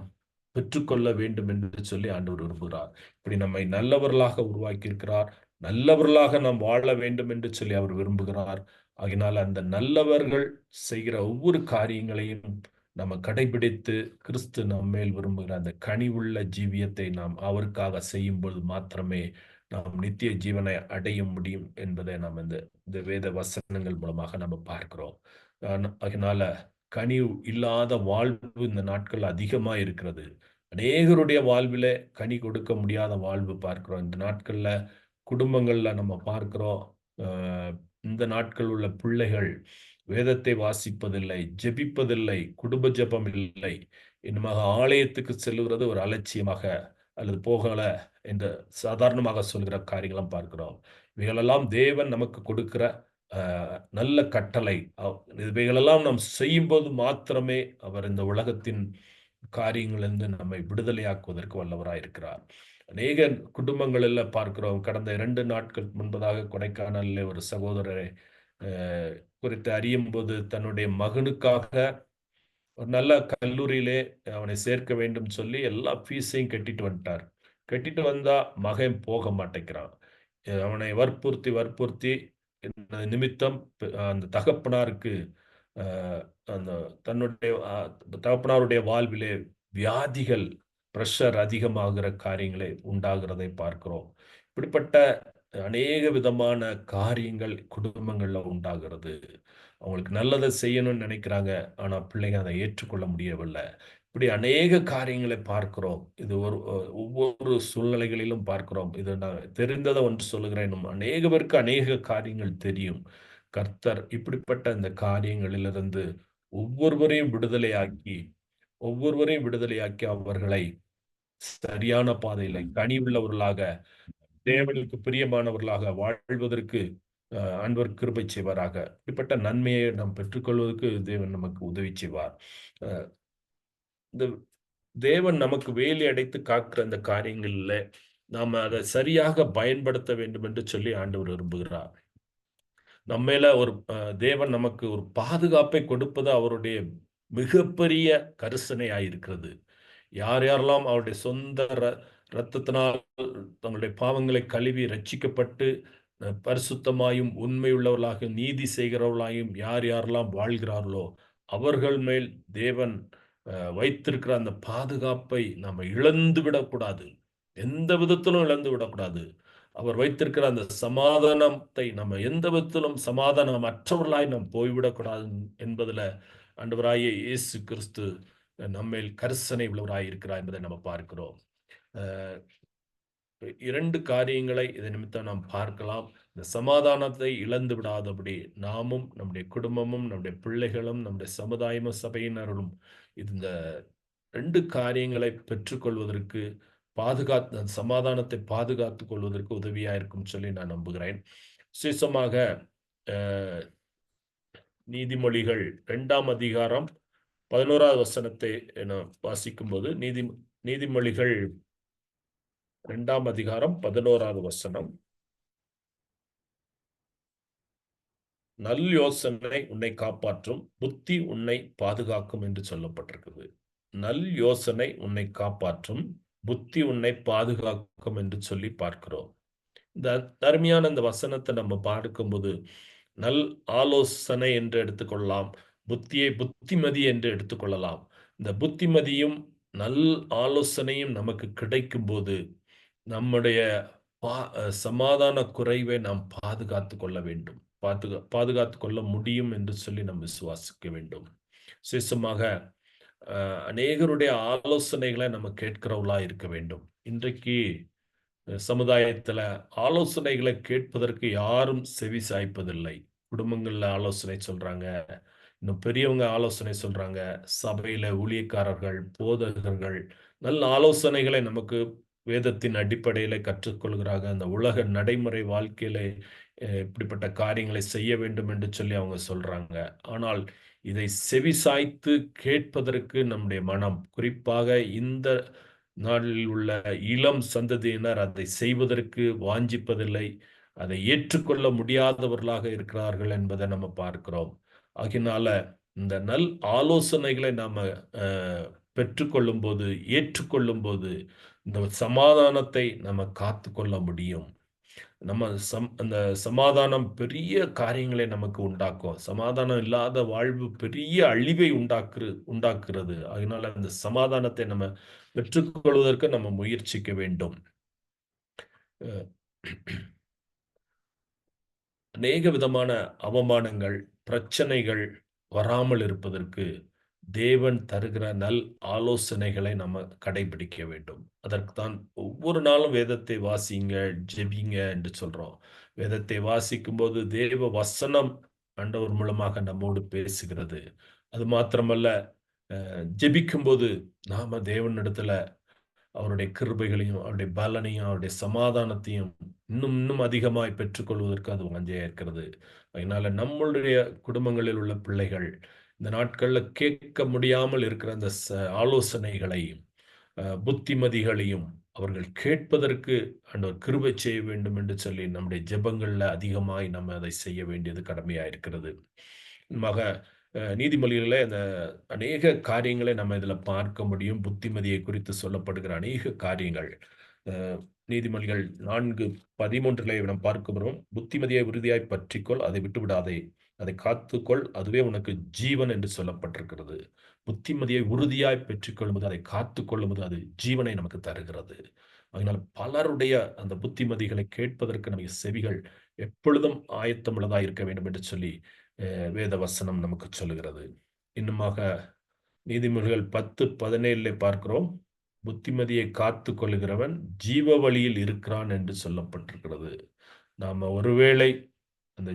பெற்றுக்கொள்ள வேண்டும் என்று சொல்லி ஆண்டவர் விரும்புகிறார். இப்படி நம்மை நல்லவர்களாக உருவாக்கி இருக்கிறார், நல்லவர்களாக நாம் வாழ வேண்டும் என்று சொல்லி அவர் விரும்புகிறார். ஆகினால் அந்த நல்லவர்கள் செய்கிற ஒவ்வொரு காரியங்களையும் நம்ம கடைபிடித்து கிறிஸ்து நம்மேல் விரும்புகிற அந்த கனிவுள்ள ஜீவியத்தை நாம் அவருக்காக செய்யும் பொழுது மாத்திரமே நாம் நித்திய ஜீவனை அடைய முடியும் என்பதை நாம் இந்த வேத வசனங்கள் மூலமாக நம்ம பார்க்கிறோம். அதனால கனி இல்லாத வாழ்வு இந்த நாட்கள் அதிகமா இருக்கிறது. அநேகருடைய வாழ்வில கனி கொடுக்க முடியாத வாழ்வு பார்க்கிறோம். இந்த நாட்கள்ல குடும்பங்கள்ல நம்ம பார்க்கிறோம், இந்த நாட்கள் உள்ள பிள்ளைகள் வேதத்தை வாசிப்பதில்லை, ஜெபிப்பதில்லை, குடும்ப ஜெபம் இல்லை, இன்னமாக ஆலயத்துக்கு செல்லுகிறது ஒரு அலட்சியமாக அல்லது போகல என்று சாதாரணமாக சொல்கிற காரியங்களும் பார்க்கிறோம். இவைகளெல்லாம் தேவன் நமக்கு கொடுக்கிற நல்ல கட்டளை. இவைகளெல்லாம் நாம் செய்யும்போது மாத்திரமே அவர் இந்த உலகத்தின் காரியங்களிலிருந்து நம்மை விடுதலையாக்குவதற்கு வல்லவராயிருக்கிறார். அநேக குடும்பங்களில் பார்க்கிறோம். கடந்த 2 நாட்கள் முன்பதாக கொடைக்கானலில் ஒரு சகோதரரை குறித்து அறியும் போது தன்னுடைய மகனுக்காக ஒரு நல்ல கல்லூரியிலே அவனை சேர்க்க வேண்டும் சொல்லி எல்லா ஃபீஸையும் கட்டிட்டு வந்துட்டார். கட்டிட்டு வந்தா மகன் போக மாட்டேங்கிறான். அவனை வற்புறுத்தி நிமித்தம் அந்த தகப்பனாருக்கு அந்த தன்னுடைய தகப்பனாருடைய வாழ்விலே வியாதிகள், பிரஷர் அதிகமாகிற காரியங்களை உண்டாகிறதை பார்க்கிறோம். இப்படிப்பட்ட அநேக விதமான காரியங்கள் குடும்பங்கள்ல உண்டாகிறது. அவங்களுக்கு நல்லதை செய்யணும்னு நினைக்கிறாங்க, ஆனா பிள்ளைங்க அதை ஏற்றுக்கொள்ள முடியவில்லை. இப்படி அநேக காரியங்களை பார்க்கிறோம். இது ஒவ்வொரு சூழ்நிலைகளிலும் பார்க்கிறோம். இது நான் தெரிந்ததை ஒன்று சொல்லுகிறேன், அநேக பேருக்கு அநேக காரியங்கள் தெரியும். கர்த்தர் இப்படிப்பட்ட இந்த காரியங்களிலிருந்து ஒவ்வொருவரையும் விடுதலையாக்கி அவர்களை சரியான பாதையில கனிவுள்ளவர்களாக, தேவனுக்கு பிரியமானவர்களாக வாழ்வதற்கு ஆண்டவர் கிருபை செய்வாராக. இப்படிப்பட்ட நன்மையை நாம் பெற்றுக்கொள்வதற்கு தேவன் நமக்கு உதவி செய்வார். இந்த தேவன் நமக்கு வேலி அடைத்து காக்கிற அந்த காரியங்கள்ல நாம அதை சரியாக பயன்படுத்த வேண்டும் என்று சொல்லி ஆண்டவர் விரும்புகிறார். நம்மேல ஒரு தேவன் நமக்கு ஒரு பாதுகாப்பை கொடுப்பது அவருடைய மிகப்பெரிய கரிசனையாயிருக்கிறது. யார் யாரெல்லாம் அவருடைய சொந்த இரத்தத்தினால் தங்களுடைய பாவங்களை கழுவி ரட்சிக்கப்பட்டு பரிசுத்தமாயும் உண்மையுள்ளவர்களாகவும் நீதி செய்கிறவர்களாயும் யார் யாரெல்லாம் வாழ்கிறார்களோ அவர்கள் மேல் தேவன் வைத்திருக்கிற அந்த பாதுகாப்பை நாம இழந்து விடக்கூடாது. எந்த விதத்திலும் இழந்து விடக்கூடாது. அவர் வைத்திருக்கிற அந்த சமாதானத்தை நம்ம எந்த விதத்திலும் சமாதானம் அற்றவர்களாய் நாம் போய்விடக்கூடாது என்பதுல ஆண்டவராகிய இயேசு கிறிஸ்து நம்மேல் கரிசனை உள்ளவராய் இருக்கிறார் என்பதை நம்ம பார்க்கிறோம். இரண்டு காரியங்களை இதை நிமித்தம் நாம் பார்க்கலாம். இந்த சமாதானத்தை இழந்து விடாதபடி நாமும் நம்முடைய குடும்பமும் நம்முடைய பிள்ளைகளும் நம்முடைய சமுதாயமும் சபையினரும் இந்த ரெண்டு காரியங்களை பெற்றுக்கொள்வதற்கு சமாதானத்தை பாதுகாத்துக் கொள்வதற்கு உதவியா இருக்கும் சொல்லி நான் நம்புகிறேன். விசேஷமாக நீதிமொழிகள் 2ஆம் அதிகாரம் 11வது வசனத்தை வாசிக்கும் போது நீதிமொழிகள் 2ஆம் அதிகாரம் 11வது வசனம், நல் யோசனை உன்னை காப்பாற்றும், புத்தி உன்னை பாதுகாக்கும் என்று சொல்லப்பட்டிருக்கிறது. நல் யோசனை உன்னை காப்பாற்றும், புத்தி உன்னை பாதுகாக்கும் என்று சொல்லி பார்க்கிறோம். இந்த அருமையான இந்த வசனத்தை நம்ம பார்க்கும்போது நல் ஆலோசனை என்று எடுத்துக்கொள்ளலாம், புத்தியை புத்திமதி என்று எடுத்துக்கொள்ளலாம். இந்த புத்திமதியும் நல் ஆலோசனையும் நமக்கு கிடைக்கும் போது நம்முடைய சமாதான குறைவை நாம் பாதுகாத்து கொள்ள வேண்டும், பாதுகாத்து கொள்ள முடியும் என்று சொல்லி நாம் விசுவாசிக்க வேண்டும். விசேஷமாக அநேகருடைய ஆலோசனைகளை நம்ம கேட்கிறவர்களா இருக்க வேண்டும். இன்றைக்கு சமுதாயத்துல ஆலோசனைகளை கேட்பதற்கு யாரும் செவி சாய்ப்பதில்லை. குடும்பங்கள்ல ஆலோசனை சொல்றாங்க, இன்னும் பெரியவங்க ஆலோசனை சொல்றாங்க, சபையில ஊழியக்காரர்கள், போதகர்கள் நல்ல ஆலோசனைகளை நமக்கு வேதத்தின் அடிப்படையில கற்றுக்கொள்கிறாங்க. அந்த உலக நடைமுறை வாழ்க்கையில இப்படிப்பட்ட காரியங்களை செய்ய வேண்டும் என்று சொல்லி அவங்க சொல்றாங்க. ஆனால் இதை செவி சாய்த்து கேட்பதற்கு நம்முடைய மனம், குறிப்பாக இந்த நாளில் உள்ள இளம் சந்ததியினர் அதை செய்வதற்கு வாஞ்சிப்பதில்லை, அதை ஏற்றுக்கொள்ள முடியாதவர்களாக இருக்கிறார்கள் என்பதை நம்ம பார்க்கிறோம். ஆகினால இந்த நல் ஆலோசனைகளை நாம பெற்றுக்கொள்ளும் போது, ஏற்றுக்கொள்ளும் போது இந்த சமாதானத்தை நம்ம காத்து கொள்ள முடியும். நம்ம அந்த சமாதானம் பெரிய காரியங்களை நமக்கு உண்டாக்கும். சமாதானம் இல்லாத வாழ்வு பெரிய அழிவை உண்டாக்குறது. அதனால அந்த சமாதானத்தை நம்ம பெற்றுக்கொள்வதற்கு நம்ம முயற்சிக்க வேண்டும். அநேக விதமான அவமானங்கள், பிரச்சனைகள் வராமல் இருப்பதற்கு தேவன் தருகிற நல் ஆலோசனைகளை நம்ம கடைபிடிக்க வேண்டும். அதற்கு தான் ஒவ்வொரு நாளும் வேதத்தை வாசிங்க, ஜெபிங்க என்று சொல்றோம். வேதத்தை வாசிக்கும் போது தேவ வசனம் ஆண்டவர் மூலமாக நம்மோடு பேசுகிறது. அது மாத்திரமல்ல, ஜெபிக்கும் போது நாம தேவனிடத்துல அவருடைய கிருபைகளையும் அவருடைய பலனையும் அவருடைய சமாதானத்தையும் இன்னும் அதிகமாய் பெற்றுக்கொள்வதற்கு அது வாஞ்சையா இருக்கிறது. அதனால நம்மளுடைய குடும்பங்களில் உள்ள பிள்ளைகள் இந்த நாட்கள்ல கேட்க முடியாமல் இருக்கிற அந்த ஆலோசனைகளையும் புத்திமதிகளையும் அவர்கள் கேட்பதற்கு ஆண்டவர் கிருபை செய்ய வேண்டும் என்று சொல்லி நம்முடைய ஜெபங்கள்ல அதிகமாய் நம்ம அதை செய்ய வேண்டியது கடமையா இருக்கிறது. மக நீதிமொழிகளில் இந்த அநேக காரியங்களை நம்ம இதுல பார்க்க முடியும். புத்திமதியை குறித்து சொல்லப்படுகிற அநேக காரியங்கள் நீதிமொழிகள் 4:13 நாம் பார்க்கிறோம். புத்திமதியை உறுதியாய் பற்றிக்கொள், அதை விட்டுவிடாதே, அதை காத்துக்கொள், அதுவே உனக்கு ஜீவன் என்று சொல்லப்பட்டிருக்கிறது. புத்திமதியை உறுதியாய் பெற்றுக்கொள்ளும்போது, அதை காத்துக்கொள்ளும்போது அது ஜீவனை நமக்கு தருகிறது. அதனால் பலருடைய அந்த புத்திமதிகளை கேட்பதற்கு நமக்கு செவிகள் எப்பொழுதும் ஆயத்தம் உள்ளதாக இருக்க வேண்டும் என்று சொல்லி வேத வசனம் நமக்கு சொல்லுகிறது. இன்னுமாக நீதிமொழிகள் 10:17 பார்க்கிறோம். புத்திமதியை காத்து கொள்ளுகிறவன் ஜீவ வழியில் இருக்கிறான் என்று சொல்லப்பட்டிருக்கிறது. நாம ஒருவேளை அந்த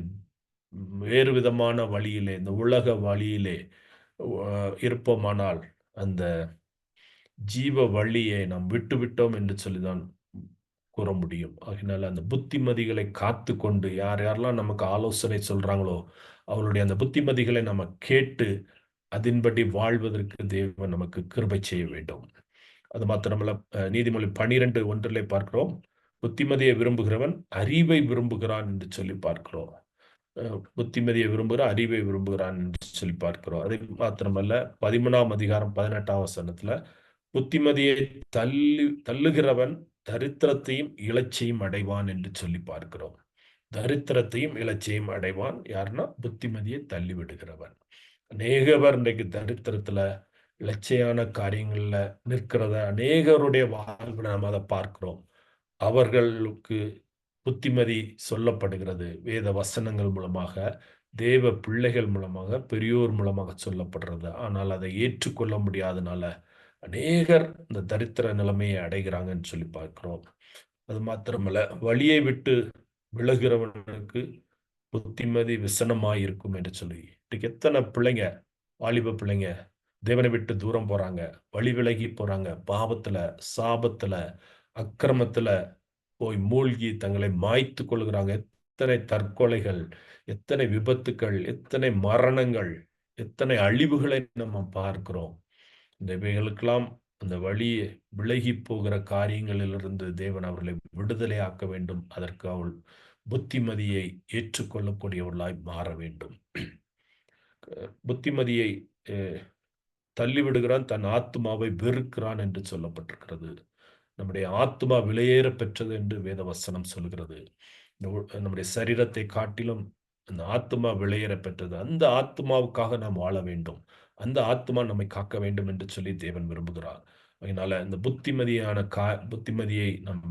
வேறு விதமான வழியிலே, இந்த உலக வழியிலே இருப்போமானால் அந்த ஜீவ வழியை நாம் விட்டுவிட்டோம் என்று சொல்லிதான் கூற முடியும். அதனால அந்த புத்திமதிகளை காத்து கொண்டு யாரெல்லாம் நமக்கு ஆலோசனை சொல்றாங்களோ அவருடைய அந்த புத்திமதிகளை நம்ம கேட்டு அதன்படி வாழ்வதற்கு தேவன் நமக்கு கிருபை செய்ய வேண்டும். அது மாத்திரமல்ல, நீதிமொழி 12:1 பார்க்கிறோம், புத்திமதியை விரும்புகிறவன் அறிவை விரும்புகிறான் என்று சொல்லி பார்க்கிறோம். புத்திமதியை விரும்புகிறான், அறிவை விரும்புகிறான் என்று சொல்லி பார்க்கிறோம். அது மாத்திரமல்ல, 13ஆம் அதிகாரம் 18ஆம் வசனத்துல, புத்திமதியை தள்ளுகிறவன் தரித்திரத்தையும் இலச்சையும் அடைவான் என்று சொல்லி பார்க்கிறோம். தரித்திரத்தையும் இலச்சையும் அடைவான் யாருன்னா புத்திமதியை தள்ளி விடுகிறவன். அநேகவர் இன்றைக்கு தரித்திரத்துல இலச்சையான காரியங்கள்ல நிற்கிறத அநேகருடைய வாழ்வுல நாம் அதை பார்க்கிறோம். அவர்களுக்கு புத்திமதி சொல்லப்படுகிறது வேத வசனங்கள் மூலமாக, தேவ பிள்ளைகள் மூலமாக, பெரியோர் மூலமாக சொல்லப்படுறது. ஆனால் அதை ஏற்றுக்கொள்ள முடியாதனால அநேகர் இந்த தரித்திர நிலைமையை அடைகிறாங்கன்னு சொல்லி பார்க்கிறோம். அது மாத்திரமல்ல, வழியை விட்டு விலகிறவனுக்கு புத்திமதி விசனமாய் இருக்கும் என்று சொல்லி, இன்னைக்கு எத்தனை பிள்ளைங்க, வாலிப பிள்ளைங்க தேவனை விட்டு தூரம் போறாங்க, வழி விலகி போறாங்க, பாவத்துல, சாபத்துல, அக்கிரமத்துல போய் மூழ்கி தங்களை மாய்த்து கொள்கிறாங்க. எத்தனை தற்கொலைகள், எத்தனை விபத்துக்கள், எத்தனை மரணங்கள், எத்தனை அழிவுகளை நம்ம பார்க்கிறோம். இந்த இவைகளுக்கெல்லாம் அந்த வழி விலகி போகிற காரியங்களிலிருந்து தேவன் அவர்களை விடுதலையாக்க வேண்டும். அதற்கு அவள் புத்திமதியை ஏற்றுக்கொள்ளக்கூடியவர்களாய் மாற வேண்டும். புத்திமதியை தள்ளிவிடுகிறான், தன் ஆத்மாவை வெறுக்கிறான் என்று சொல்லப்பட்டிருக்கிறது. நம்முடைய ஆத்மா விலையேற பெற்றது என்று வேத வசனம் சொல்கிறது. நம்முடைய சரீரத்தை காட்டிலும் அந்த ஆத்மா விலையேற பெற்றது. அந்த ஆத்மாவுக்காக நாம் வாழ வேண்டும், அந்த ஆத்மா நம்மை காக்க வேண்டும் என்று சொல்லி தேவன் விரும்புகிறார். அதனால இந்த புத்திமதியை நாம்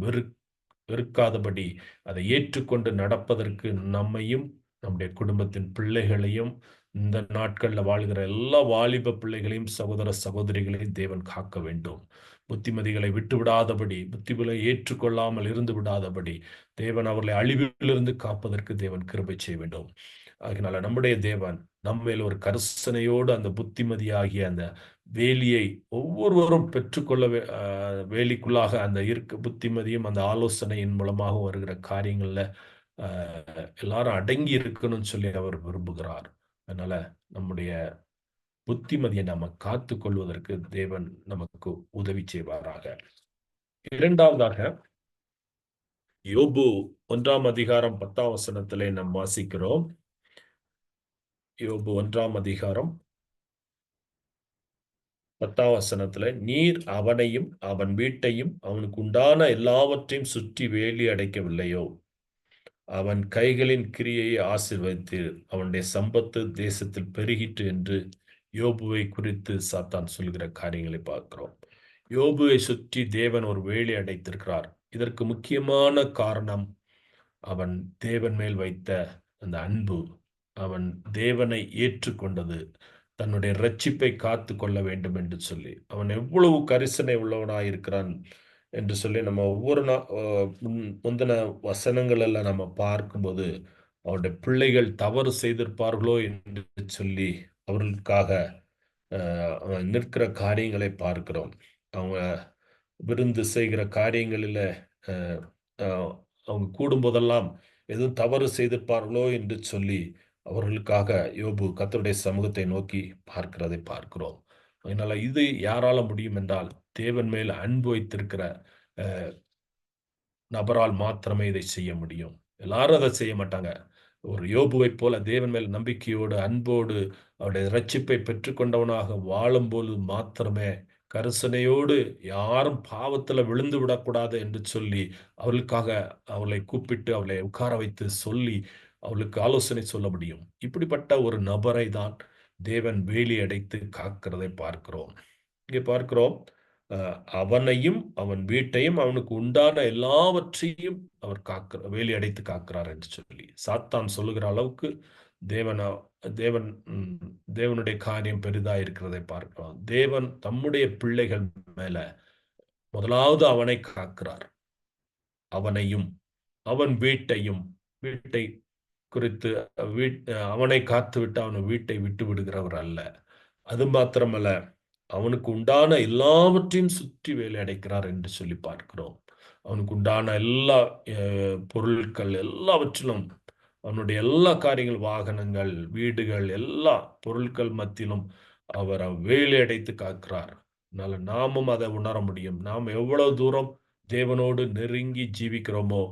வெறுக்காதபடி அதை ஏற்றுக்கொண்டு நடப்பதற்கு நம்மையும் நம்முடைய குடும்பத்தின் பிள்ளைகளையும் இந்த நாட்கள்ல வாழ்கிற எல்லா வாலிப பிள்ளைகளையும் சகோதர சகோதரிகளையும் தேவன் காக்க வேண்டும். புத்திமதிகளை விட்டு விடாதபடி, புத்திமதிகளை ஏற்றுக்கொள்ளாமல் இருந்து விடாதபடி தேவன் அவர்களை அழிவிலிருந்து காப்பதற்கு தேவன் கிருபை செய்ய வேண்டும். அதனால நம்முடைய தேவன் நம்மேல் ஒரு கரிசனையோடு அந்த புத்திமதியாகிய அந்த வேலியை ஒவ்வொருவரும் பெற்றுக்கொள்ள வேலிக்குள்ளாக அந்த புத்திமதியும் அந்த ஆலோசனையின் மூலமாக வருகிற காரியங்கள்ல எல்லாரும் அடங்கி இருக்கணும்னு சொல்லி அவர் விரும்புகிறார். அதனால நம்முடைய புத்திமதியை நாம காத்து கொள்வதற்கு தேவன் நமக்கு உதவி செய்வாராக. இரண்டாவதாக, யோபு 1ஆம் அதிகாரம் 10ஆம் வசனத்திலே நாம் வாசிக்கிறோம். யோபு 1ஆம் அதிகாரம் 10ஆம் வசனத்துல, நீர் அவனையும் அவன் வீட்டையும் அவனுக்கு உண்டான எல்லாவற்றையும் சுற்றி வேலி அடைக்கவில்லையோ? அவன் கைகளின் கிரியையை ஆசீர்வதித்தீர், அவனுடைய சம்பத்து தேசத்தில் பெருகிற்று என்று யோபுவை குறித்து சாத்தான் சொல்கிற காரியங்களை பார்க்கிறோம். யோபுவை சுற்றி தேவன் ஒரு வேலி அடைத்திருக்கிறார். இதற்கு முக்கியமான காரணம் அவன் தேவன் மேல் வைத்த அந்த அன்பு, அவன் தேவனை ஏற்றுக்கொண்டது, தன்னுடைய ரட்சிப்பை காத்து கொள்ள வேண்டும் என்று சொல்லி அவன் எவ்வளவு கரிசனை உள்ளவனாயிருக்கிறான் என்று சொல்லி நம்ம ஒவ்வொரு முந்தின வசனங்கள் எல்லாம் நம்ம பார்க்கும்போது அவருடைய பிள்ளைகள் தவறு செய்திருப்பார்களோ என்று சொல்லி அவர்களுக்காக நிற்கிற காரியங்களை பார்க்கிறோம். அவங்க விருந்து செய்கிற காரியங்களில் அவங்க கூடும்போதெல்லாம் எதுவும் தவறு செய்திருப்பார்களோ என்று சொல்லி அவர்களுக்காக யோபு கர்த்தருடைய சமூகத்தை நோக்கி பார்க்கிறதை பார்க்கிறோம். அதனால இது யாரால முடியும் என்றால் தேவன் மேல் அன்பு வைத்திருக்கிற நபரால் மாத்திரமே இதை செய்ய முடியும். எல்லாரும் அதை செய்ய மாட்டாங்க. ஒரு யோபுவை போல தேவன் மேல் நம்பிக்கையோடு அன்போடு அவருடைய ரட்சிப்பை பெற்றுக்கொண்டவனாக வாழும்போது மாத்திரமே, கரிசனையோடு யாரும் பாவத்துல விழுந்து விடக்கூடாது என்று சொல்லி அவர்களுக்காக அவளை கூப்பிட்டு அவளை உட்கார வைத்து சொல்லி அவளுக்கு ஆலோசனை சொல்ல முடியும். இப்படிப்பட்ட ஒரு நபரை தான் தேவன் வேலி அடைத்து காக்கிறதை பார்க்கிறோம். இங்கே பார்க்கிறோம், அவனையும் அவன் வீட்டையும் அவனுக்கு உண்டான எல்லாவற்றையும் அவர் வேலி அடைத்து காக்கிறார் என்று சொல்லி சாத்தான் சொல்லுகிற அளவுக்கு தேவனுடைய காரியம் பெரிதா இருக்கிறதை பார்க்கிறோம். தேவன் தம்முடைய பிள்ளைகள் மேல முதலாவது அவனை காக்கிறார். அவனையும் அவன் வீட்டை குறித்து அவனை காத்து விட்டு அவன் வீட்டை விட்டு விடுகிறவர் அல்ல. அது மாத்திரமல்ல, அவனுக்கு உண்டான எல்லாவற்றையும் சுற்றி வேலை அடைக்கிறார் என்று சொல்லி பார்க்கிறோம். அவனுக்கு உண்டான எல்லா பொருட்கள் எல்லாவற்றிலும் அவனுடைய எல்லா காரியங்கள், வாகனங்கள், வீடுகள், எல்லா பொருட்கள் மத்தியிலும் அவர் வேலை அடைத்து காக்கிறார். அதனால நாமும் அதை உணர முடியும். நாம் எவ்வளவு தூரம் தேவனோடு நெருங்கி ஜீவிக்கிறோமோ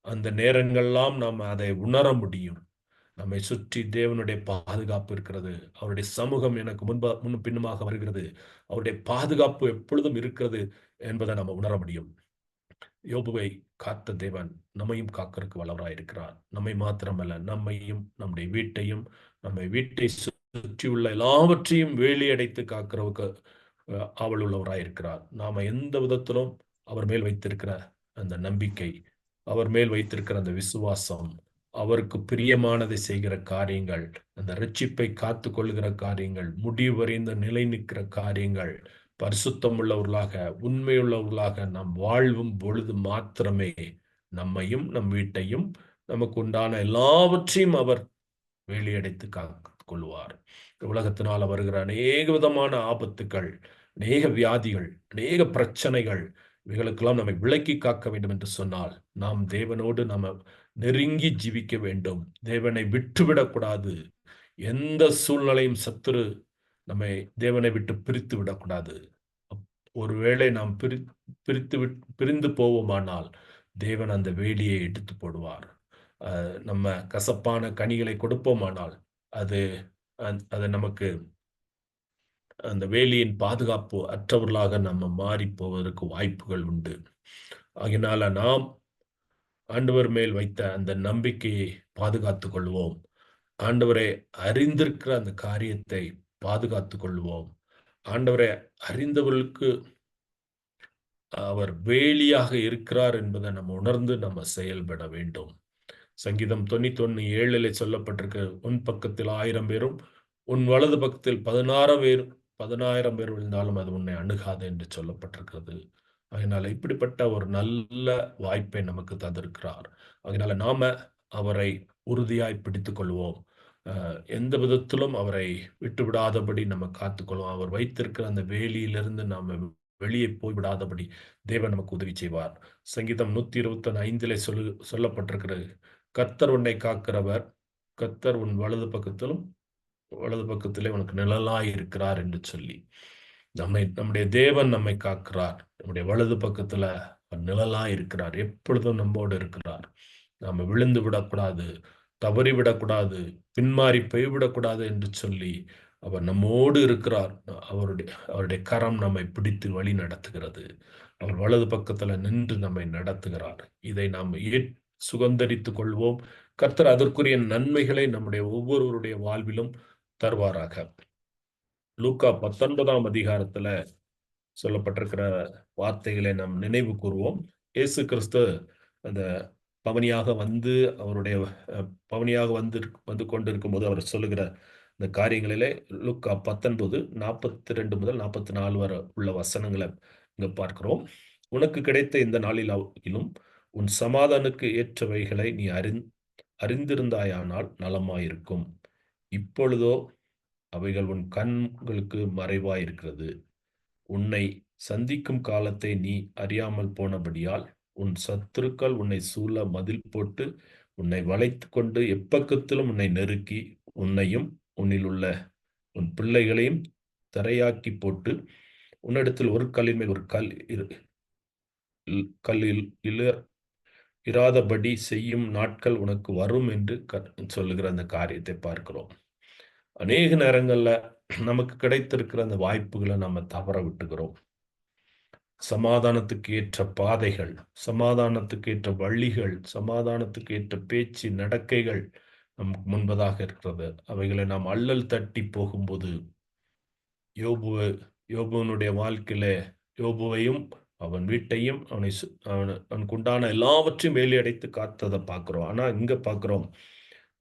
அந்த நேரங்கள்லாம் நாம் அதை உணர முடியும். நம்மை சுற்றி தேவனுடைய பாதுகாப்பு இருக்கிறது. அவருடைய சமூகம் எனக்கு முன்னும் பின்னுமாக வருகிறது. அவருடைய பாதுகாப்பு எப்பொழுதும் இருக்கிறது என்பதை நம்ம உணர முடியும். யோபுவை காத்த தேவன் நம்மையும் காக்கிறதுக்கு வல்லவராய் இருக்கிறார். நம்மை மாத்திரமல்ல, நம்மையும் நம்முடைய வீட்டையும் நம்மை வீட்டை சுற்றியுள்ள எல்லாவற்றையும் வேலியடைத்து காக்கிறவுக்கு ஆவல் உள்ளவராய் இருக்கிறார். நாம எந்த விதத்திலும் அவர் மேல் வைத்திருக்கிற அந்த நம்பிக்கை, அவர் மேல் வைத்திருக்கிற அந்த விசுவாசம், அவருக்கு பிரியமானதை செய்கிற காரியங்கள், அந்த ரட்சிப்பை காத்து கொள்கிற காரியங்கள், முடிவறிந்த நிலை நிற்கிற காரியங்கள், பரிசுத்தம் உள்ளவர்களாக உண்மையுள்ளவர்களாக நாம் வாழ்வும் பொழுது மாத்திரமே நம்மையும் நம் வீட்டையும் நமக்கு உண்டான எல்லாவற்றையும் அவர் வேலியடைத்து காத்துக் கொள்வார். உலகத்தினால் வருகிற அநேக விதமான ஆபத்துக்கள், அநேக வியாதிகள், அநேக பிரச்சனைகள், இவைகளுக்கெல்லாம் நம்மை விலக்கி காக்க வேண்டும் என்று சொன்னால் நாம் தேவனோடு நம்ம நெருங்கி ஜீவிக்க வேண்டும். தேவனை விட்டுவிடக்கூடாது. எந்த சூழ்நிலையும் சத்துரு நம்மை தேவனை விட்டு பிரித்து விடக்கூடாது. ஒருவேளை நாம் பிரிந்து போவோமானால் தேவன் அந்த வேலியை எடுத்து போடுவார். நம்ம கசப்பான கனிகளை கொடுப்போமானால் அது நமக்கு அந்த வேலியின் பாதுகாப்பு அற்றவர்களாக நம்ம மாறி போவதற்கு வாய்ப்புகள் உண்டு. ஆகினால நாம் ஆண்டவர் மேல் வைத்த அந்த நம்பிக்கையை பாதுகாத்துக் கொள்வோம். ஆண்டவரை அறிந்திருக்கிற அந்த காரியத்தை பாதுகாத்துக் கொள்வோம். ஆண்டவரை அறிந்தவர்களுக்கு அவர் வேலியாக இருக்கிறார் என்பதை நம்ம உணர்ந்து நம்ம செயல்பட வேண்டும். சங்கீதம் 91:7 சொல்லப்பட்டிருக்கு, உன் பக்கத்தில் 1000 பேரும் உன் வலது பக்கத்தில் 10,000 பேர் விழுந்தாலும் அது உன்னை அணுகாது என்று சொல்லப்பட்டிருக்கிறது. அதனால இப்படிப்பட்ட ஒரு நல்ல வாய்ப்பை நமக்கு தந்திருக்கிறார். அதனால நாம அவரை உறுதியாய் பிடித்துக் கொள்வோம். எந்த விதத்திலும் அவரை விட்டுவிடாதபடி நம்ம காத்துக்கொள்வோம். அவர் வைத்திருக்கிற அந்த வேலியிலிருந்து நாம வெளியே போய்விடாதபடி தேவன் நமக்கு உதவி செய்வார். சங்கீதம் 125 சொல்லப்பட்டிருக்கிறது, கர்த்தர் உன்னை காக்கிறவர், கர்த்தர் உன் வலது பக்கத்திலே உனக்கு நிழலாய் இருக்கிறார் என்று சொல்லி நம்முடைய தேவன் நம்மை காக்கிறார். நம்முடைய வலது பக்கத்துல நிழலாய் இருக்கிறார். எப்பொழுதும் நம்மோடு இருக்கிறார். நாம விழுந்து விடக்கூடாது, தவறி விடக்கூடாது, பின்மாறி போய்விடக்கூடாது என்று சொல்லி அவர் நம்மோடு இருக்கிறார். அவருடைய கரம் நம்மை பிடித்து வழி நடத்துகிறது. அவர் வலது பக்கத்துல நின்று நம்மை நடத்துகிறார். இதை நாம் சுகந்தரித்துக் கொள்வோம். கர்த்தர் அதற்குரிய நன்மைகளை நம்முடைய ஒவ்வொருவருடைய வாழ்விலும் தருவாராக. லூக்கா 19ஆம் அதிகாரத்துல சொல்லப்பட்டிருக்கிற வார்த்தைகளை நாம் நினைவு கூறுவோம். இயேசு கிறிஸ்து அந்த பவனியாக வந்து கொண்டிருக்கும் போது அவர் சொல்லுகிற இந்த காரியங்களிலே லூக்கா 19:42 முதல் 44 வரை உள்ள வசனங்களை இங்க பார்க்கிறோம். உனக்கு கிடைத்த இந்த நாளிலும் உன் சமாதானுக்கு ஏற்றவைகளை நீ அறிந்திருந்தாயானால் நலமாயிருக்கும். இப்பொழுதோ அவைகள் உன் கண்களுக்கு மறைவாயிருக்கிறது. உன்னை சந்திக்கும் காலத்தை நீ அறியாமல் போனபடியால் உன் சத்துருக்கள் உன்னை சூழ மதில் போட்டு உன்னை வளைத்து கொண்டு எப்பக்கத்திலும் உன்னை நெருக்கி உன்னையும் உன்னில் உள்ள உன் பிள்ளைகளையும் தரையாக்கி போட்டு உன்னிடத்தில் ஒரு கல்லின் மேல் ஒரு கல்லில் இராதபடி செய்யும் நாட்கள் உனக்கு வரும் என்று சொல்லுகிற அந்த காரியத்தை பார்க்கிறோம். அநேக நேரங்கள்ல நமக்கு கிடைத்திருக்கிற அந்த வாய்ப்புகளை நம்ம தவற விட்டுகிறோம். சமாதானத்துக்கு ஏற்ற பாதைகள், சமாதானத்துக்கு ஏற்ற வழிகள், சமாதானத்துக்கு ஏற்ற பேச்சு நடக்கைகள் நமக்கு முன்பதாக இருக்கிறது. அவைகளை நாம் அல்லல் தட்டி போகும்போது யோபுவனுடைய வாழ்க்கையில யோபுவையும் அவன் வீட்டையும் அவனுக்கு உண்டான எல்லாவற்றையும் வேலையடைத்து காத்ததை பார்க்கிறோம். ஆனா இங்க பார்க்கிறோம்,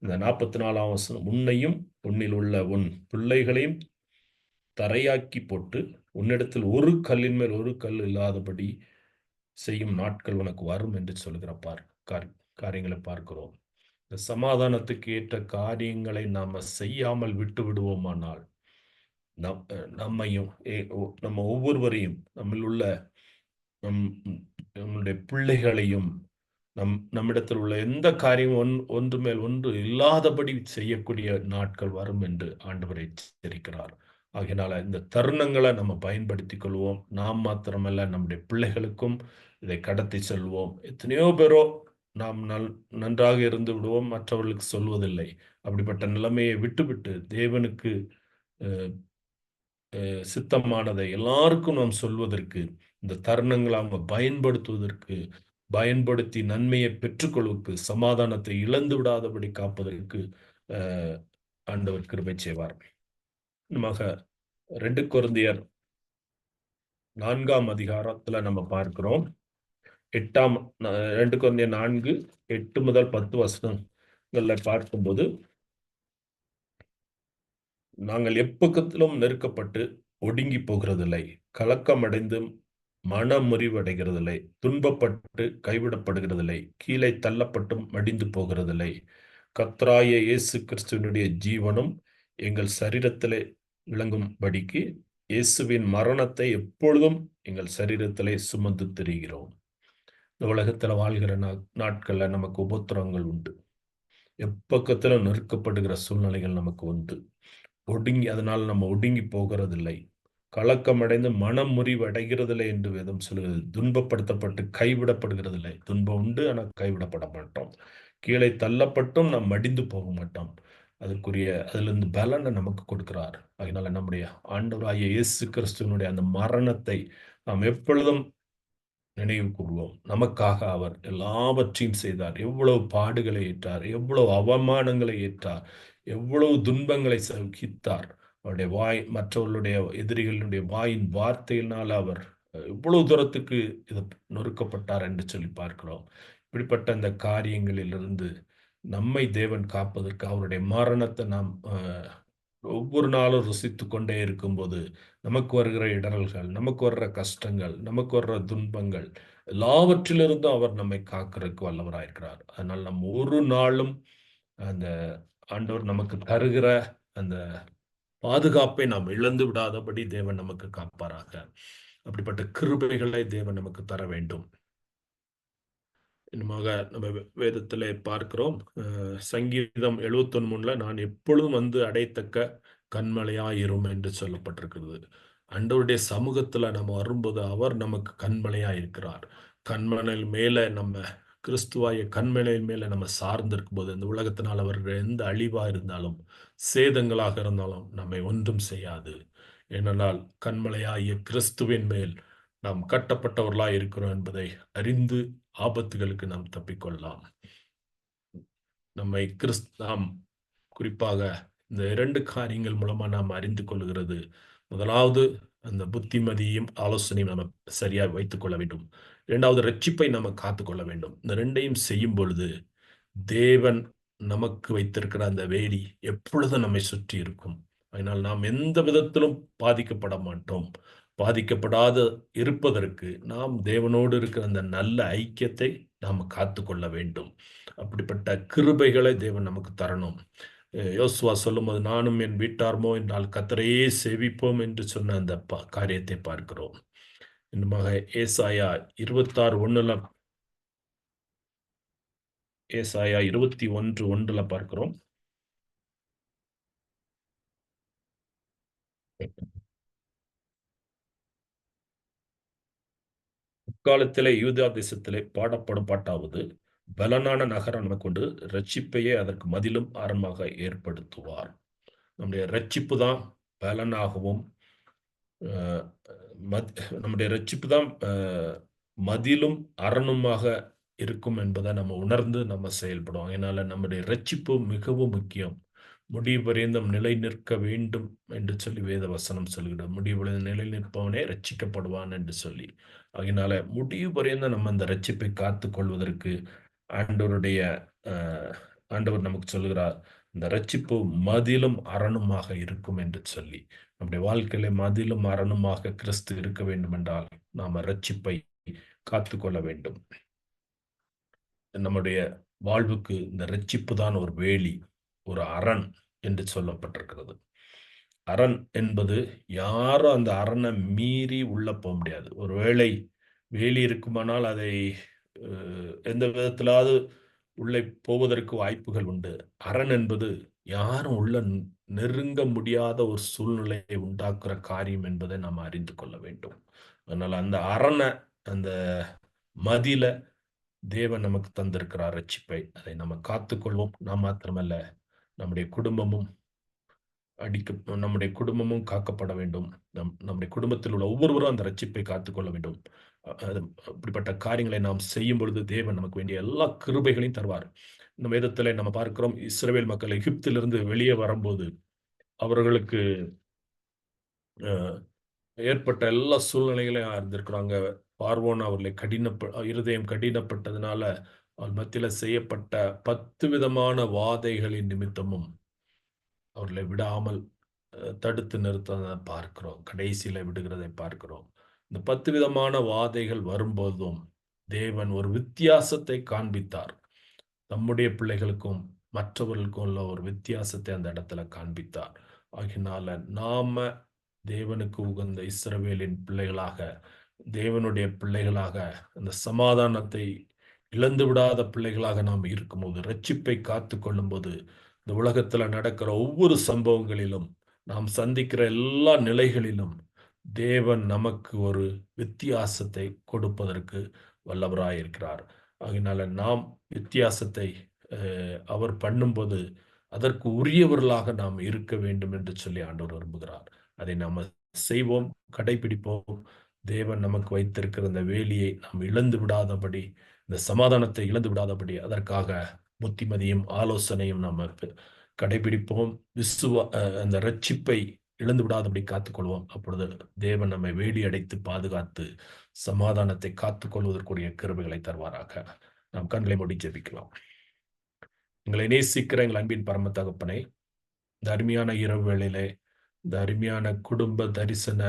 இந்த 44ஆம் வசனம், உன்னையும் உன்னில் உள்ள உன் பிள்ளைகளையும் தரையாக்கி போட்டு உன்னிடத்தில் ஒரு கல்லின் மேல் ஒரு கல் இல்லாதபடி செய்யும் நாட்கள் உனக்கு வரும் என்று சொல்கிற காரியங்களை பார்க்கிறோம். இந்த சமாதானத்துக்கு ஏற்ற காரியங்களை நாம செய்யாமல் விட்டு விடுவோமானால் நம்மையும் நம்ம ஒவ்வொருவரையும் நம்மளுடைய பிள்ளைகளையும் நம்மிடத்தில் உள்ள எந்த காரியமும் ஒன்று மேல் ஒன்று இல்லாதபடி செய்யக்கூடிய நாட்கள் வரும் என்று ஆண்டவர் எச்சரிக்கிறார். ஆகையினால இந்த தருணங்களை நம்ம பயன்படுத்திக் கொள்வோம். நாம் மாத்திரமல்ல, நம்முடைய பிள்ளைகளுக்கும் இதை கடத்தி செல்வோம். எத்தனையோ பேரோ நாம் நன்றாக இருந்து விடுவோம், மற்றவர்களுக்கு சொல்வதில்லை. அப்படிப்பட்ட நிலைமையை விட்டுவிட்டு தேவனுக்கு சித்தமானதை எல்லாருக்கும் நாம் சொல்வதற்கு, இந்த தருணங்களை அவங்க பயன்படுத்தி நன்மையை பெற்றுக்கொள்வதற்கு, சமாதானத்தை இழந்து விடாதபடி காப்பதற்கு ஆண்டவர் கிருபை செய்வார். நமக 2 கொரிந்தியர் 4ஆம் அதிகாரத்துல நம்ம பார்க்கிறோம். 2 கொரிந்தியர் 4, 8 முதல் 10 வசனங்கள்ல பார்க்கும்போது, நாங்கள் எப்பக்கத்திலும் நெருக்கப்பட்டு ஒடுங்கி போகிறதில்லை, கலக்கமடைந்து மனமுறிவடைகிறதில்லை, துன்பப்பட்டு கைவிடப்படுகிறதில்லை, கீழே தள்ளப்பட்டும் மடிந்து போகிறதில்லை. கர்த்தராகிய இயேசு கிறிஸ்துவினுடைய ஜீவனும் எங்கள் சரீரத்திலே விளங்கும்படிக்கு இயேசுவின் மரணத்தை எப்பொழுதும் எங்கள் சரீரத்திலே சுமந்து திரிகிறோம். இந்த உலகத்துல வாழ்கிற நாட்கள்ல நமக்கு உபத்திரவங்கள் உண்டு. எப்பக்கத்திலும் நெருக்கப்படுகிற சூழ்நிலைகள் நமக்கு உண்டு. அதனால் நம்ம ஒடுங்கி போகிறதில்லை, கலக்கமடைந்து மனம் முறிவடைகிறதில்லை என்று வேதம் சொல்கிறது. துன்பப்படுத்தப்பட்டு கைவிடப்படுகிறதில்லை. துன்பம் உண்டு, ஆனால் கைவிடப்பட மாட்டோம். கீழே தள்ளப்பட்டும் நாம் மடிந்து போக மாட்டோம். அதிலிருந்து பலனை நமக்கு கொடுக்கிறார். அதனால நம்முடைய ஆண்டவராகிய இயேசு கிறிஸ்துவனுடைய அந்த மரணத்தை நாம் எப்பொழுதும் நினைவு கூறுவோம். நமக்காக அவர் எல்லாவற்றையும் செய்தார். எவ்வளவு பாடுகளை ஏற்றார், எவ்வளவு அவமானங்களை ஏற்றார், எவ்வளவு துன்பங்களை சகித்தார். அவருடைய மற்றவர்களுடைய எதிரிகளுடைய வாயின் வார்த்தையினால் அவர் இவ்வளவு தூரத்துக்கு இது நொறுக்கப்பட்டார் என்று சொல்லி பார்க்கிறோம். இப்படிப்பட்ட இந்த காரியங்களிலிருந்து நம்மை தேவன் காப்பதற்கு அவருடைய மரணத்தை நாம் ஒவ்வொரு நாளும் ருசித்து கொண்டே இருக்கும்போது, நமக்கு வருகிற இடரல்கள், நமக்கு வர்ற கஷ்டங்கள், நமக்கு வர்ற துன்பங்கள் எல்லாவற்றிலிருந்தும் அவர் நம்மை காக்கிறதுக்கு வல்லவராயிருக்கிறார். அதனால் நம்ம ஒரு நாளும் அந்த ஆண்டவர் நமக்கு தருகிற அந்த பாதுகாப்பை நாம் இழந்து விடாதபடி தேவன் நமக்கு காப்பாராக. அப்படிப்பட்ட கிருபைகளை தேவன் நமக்கு தர வேண்டும். இன்னுமாக நம்ம வேதத்திலே பார்க்கிறோம், சங்கீதம் 71:3 நான் எப்பொழுதும் வந்து அடையத்தக்க கண்மலையாயிரும் என்று சொல்லப்பட்டிருக்கிறது. ஆண்டவருடைய சமூகத்துல நம்ம வரும்போது அவர் நமக்கு கண்மலையா இருக்கிறார். கண்மலையில் மேல நம்ம கிறிஸ்துவாய கண்மலையின் மேல நம்ம சார்ந்திருக்கும் போது, இந்த உலகத்தினால் அவர்கள் எந்த அழிவா இருந்தாலும் சேதங்களாக இருந்தாலும் நம்மை ஒன்றும் செய்யாது. ஏனென்றால் கண்மலையாகிய கிறிஸ்துவின் மேல் நாம் கட்டப்பட்டவர்களாய் இருக்கிறோம் என்பதை அறிந்து ஆபத்துகளுக்கு நாம் தப்பிக்கொள்ளலாம். நாம் குறிப்பாக இந்த 2 காரியங்கள் மூலமா நாம் அறிந்து கொள்கிறது. முதலாவது, அந்த புத்திமதியும் ஆலோசனையும் நம்ம சரியா வைத்துக் கொள்ள வேண்டும். 2வது, ரட்சிப்பை நம்ம காத்துக்கொள்ள வேண்டும். இந்த 2ஐயும் செய்யும் பொழுது தேவன் நமக்கு வைத்திருக்கிற அந்த வேலி எப்பொழுதும் நம்மை சுற்றி இருக்கும். அதனால் நாம் எந்த விதத்திலும் பாதிக்கப்பட மாட்டோம். பாதிக்கப்படாத இருப்பதற்கு நாம் தேவனோடு இருக்கிற அந்த நல்ல ஐக்கியத்தை நாம் காத்துக்கொள்ள வேண்டும். அப்படிப்பட்ட கிருபைகளை தேவன் நமக்கு தரணும். யோசுவா சொல்லும்போது, நானும் என் வீட்டார்மோ என்றால் கர்த்தரையே சேவிப்போம் என்று சொன்ன அந்த காரியத்தை பார்க்கிறோம். இன்னுமாக ஏசாயா 26:1 ஏசாயா 21:1 பார்க்கிறோம். காலத்திலே யூதா தேசத்திலே பாடப்படும் பாட்டாவது, பலனான நகரம் நமக்கு உண்டு, ரட்சிப்பையே அதற்கு மதிலும் அரணமாக ஏற்படுத்துவார். நம்முடைய ரட்சிப்பு தான் பலனாகவும், நம்முடைய ரட்சிப்பு தான் மதிலும் அரணுமாக இருக்கும் என்பதை நம்ம உணர்ந்து நம்ம செயல்படும். அதனால நம்முடைய ரட்சிப்பு மிகவும் முக்கியம். முடிவு பரியந்தம் நிலை நிற்க வேண்டும் என்று சொல்லி வேத வசனம் சொல்கிறது. முடிவு நிலை நிற்பவனே ரட்சிக்கப்படுவான் என்று சொல்லி. அதனால முடிவு பரியந்தம் நம்ம அந்த ரட்சிப்பை காத்து கொள்வதற்கு ஆண்டவர் நமக்கு சொல்கிறார், இந்த ரட்சிப்பு மதிலும் அரணுமாக இருக்கும் என்று சொல்லி. நம்முடைய வாழ்க்கையில மதிலும் அரணுமாக கிறிஸ்து இருக்க வேண்டும் என்றால் நாம ரட்சிப்பை காத்துக்கொள்ள வேண்டும். நம்முடைய வாழ்வுக்கு இந்த ரட்சிப்பு தான் ஒரு வேலி, ஒரு அரண் என்று சொல்லப்பட்டிருக்கிறது. அரண் என்பது யாரும் அந்த அரணை மீறி உள்ள போக முடியாது. ஒருவேளை வேலி இருக்குமானால் அதை எந்த விதத்திலாவது உள்ளே போவதற்கு வாய்ப்புகள் உண்டு. அரண் என்பது யாரும் உள்ள நெருங்க முடியாத ஒரு சூழ்நிலையை உண்டாக்குற காரியம் என்பதை நாம் அறிந்து கொள்ள வேண்டும். அதனால அந்த அரணை, அந்த மதில தேவன் நமக்கு தந்திருக்கிறார் ரட்சிப்பை. அதை நம்ம காத்துக்கொள்வோம். நாம் மாத்திரமல்ல, நம்முடைய குடும்பமும் நம்முடைய குடும்பமும் காக்கப்பட வேண்டும். நம்முடைய குடும்பத்தில் உள்ள ஒவ்வொருவரும் அந்த ரட்சிப்பை காத்துக்கொள்ள வேண்டும். அப்படிப்பட்ட காரியங்களை நாம் செய்யும் பொழுது தேவன் நமக்கு வேண்டிய எல்லா கிருபைகளையும் தருவார். இந்த வேதத்திலே நம்ம பார்க்கிறோம், இஸ்ரவேல் மக்கள் எகிப்திலிருந்து வெளியே வரும்போது அவர்களுக்கு ஏற்பட்ட எல்லா சூழ்நிலைகளையும் அறிந்திருக்கிறாங்க. பார்வோன் அவர்களை இருதயம் கடினப்பட்டதுனால அவர் மத்தியில செய்யப்பட்ட 10 விதமான வாதைகளின் நிமித்தமும் அவர்களை விடாமல் தடுத்து நிறுத்ததை பார்க்கிறோம். கடைசியில விடுகிறதை பார்க்கிறோம். இந்த 10 விதமான வாதைகள் வரும்போதும் தேவன் ஒரு வித்தியாசத்தை காண்பித்தார். நம்முடைய பிள்ளைகளுக்கும் மற்றவர்களுக்கும் உள்ள ஒரு வித்தியாசத்தை அந்த இடத்துல காண்பித்தார். ஆகினால நாம தேவனுக்கு உகந்த இஸ்ரவேலின் பிள்ளைகளாக, தேவனுடைய பிள்ளைகளாக, அந்த சமாதானத்தை இழந்து விடாத பிள்ளைகளாக நாம் இருக்கும்போது, ரட்சிப்பை காத்துக் கொள்ளும்போது, இந்த உலகத்துல நடக்கிற ஒவ்வொரு சம்பவங்களிலும், நாம் சந்திக்கிற எல்லா நிலைகளிலும் தேவன் நமக்கு ஒரு வித்தியாசத்தை கொடுப்பதற்கு வல்லவராயிருக்கிறார். ஆகினால நாம் வித்தியாசத்தை அவர் பண்ணும்போது அதற்கு உரியவர்களாக நாம் இருக்க வேண்டும் என்று சொல்லி ஆண்டவர் விரும்புகிறார். அதை நாம் செய்வோம், கடைபிடிப்போம். தேவன் நமக்கு வைத்திருக்கிற இந்த வேலியை நாம் இழந்து விடாதபடி, இந்த சமாதானத்தை இழந்து விடாதபடி அதற்காக புத்திமதியும் ஆலோசனையும் நாம் கடைபிடிப்போம். அந்த ரட்சிப்பை இழந்து விடாதபடி காத்துக்கொள்வோம். அப்பொழுது தேவன் நம்மை வேலி அடைத்து பாதுகாத்து சமாதானத்தை காத்துக்கொள்வதற்குரிய கிருபைகளை தருவாராக. நாம் கண்களை மூடி ஜெபிக்கலாம். எங்களை நேசிக்கிற எங்கள் அன்பின் பரம தகப்பனே, இந்த அருமையான இரவு வேளையிலே, இந்த அருமையான குடும்ப தரிசன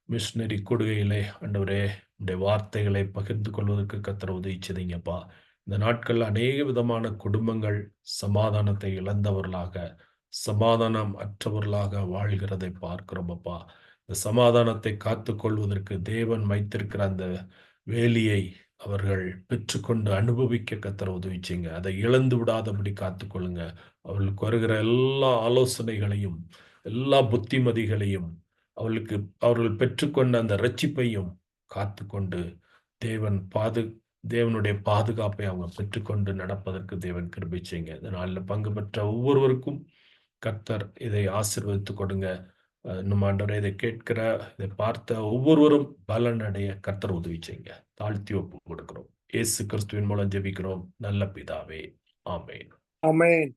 மிஷனரி கொடுகையிலே ஆண்டவரே, உடைய வார்த்தைகளை பகிர்ந்து கொள்வதற்கு கர்த்தர் உதவி செய்தீங்கப்பா. இந்த நாட்கள் அநேக விதமான குடும்பங்கள் சமாதானத்தை இழந்தவர்களாக, சமாதானம் அற்றவர்களாக வாழ்கிறதை பார்க்கிறோம் அப்பா. இந்த சமாதானத்தை காத்துக்கொள்வதற்கு தேவன் வைத்திருக்கிற அந்த வேலியை அவர்கள் பெற்றுக்கொண்டு அனுபவிக்க கர்த்தர் உதவி செய்யுங்க. அதை இழந்து விடாதபடி காத்துக்கொள்ளுங்க. அவர்களுக்கு வருகிற எல்லா ஆலோசனைகளையும், எல்லா புத்திமதிகளையும், அவர்கள் பெற்றுக்கொண்ட அந்த ரட்சிப்பையும் காத்துக்கொண்டு தேவனுடைய பாதுகாப்பை அவங்க பெற்றுக்கொண்டு நடப்பதற்கு தேவன் கிருபை செய்யுங்க. இதனால பங்கு பெற்ற ஒவ்வொருவருக்கும் கர்த்தர் இதை ஆசீர்வதித்துக் கொடுங்க. இன்னும் ஆண்டவரே, இதை கேட்கிற, இதை பார்த்த ஒவ்வொருவரும் பலன் அடைய கர்த்தர் உதவி செய்யுங்க. தாழ்த்தி ஒப்பு கொடுக்கிறோம். இயேசு கிறிஸ்துவின் மூலம் ஜெபிக்கிறோம் நல்ல பிதாவே, ஆமென். ஆமென்.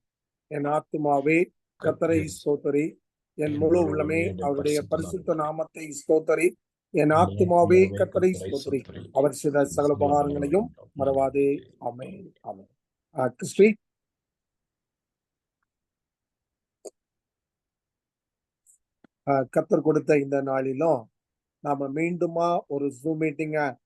என் ஆத்துமாவே கர்த்தரை ஸ்தோத்திரி, என் முழு உள்ளமே அவருடைய பரிசுத்த நாமத்தை ஸ்தோத்திரி. என் ஆத்துமாவே கர்த்தரை ஸ்தோத்திரி, அவர் செய்த சகல உபகாரங்களையும் மறவாதே. ஆமென். ஆமென். கிறிஸ்டி, கர்த்தர் கொடுத்த இந்த நாளிலும் நாம மீண்டுமா ஒரு ஜூம் மீட்டிங்க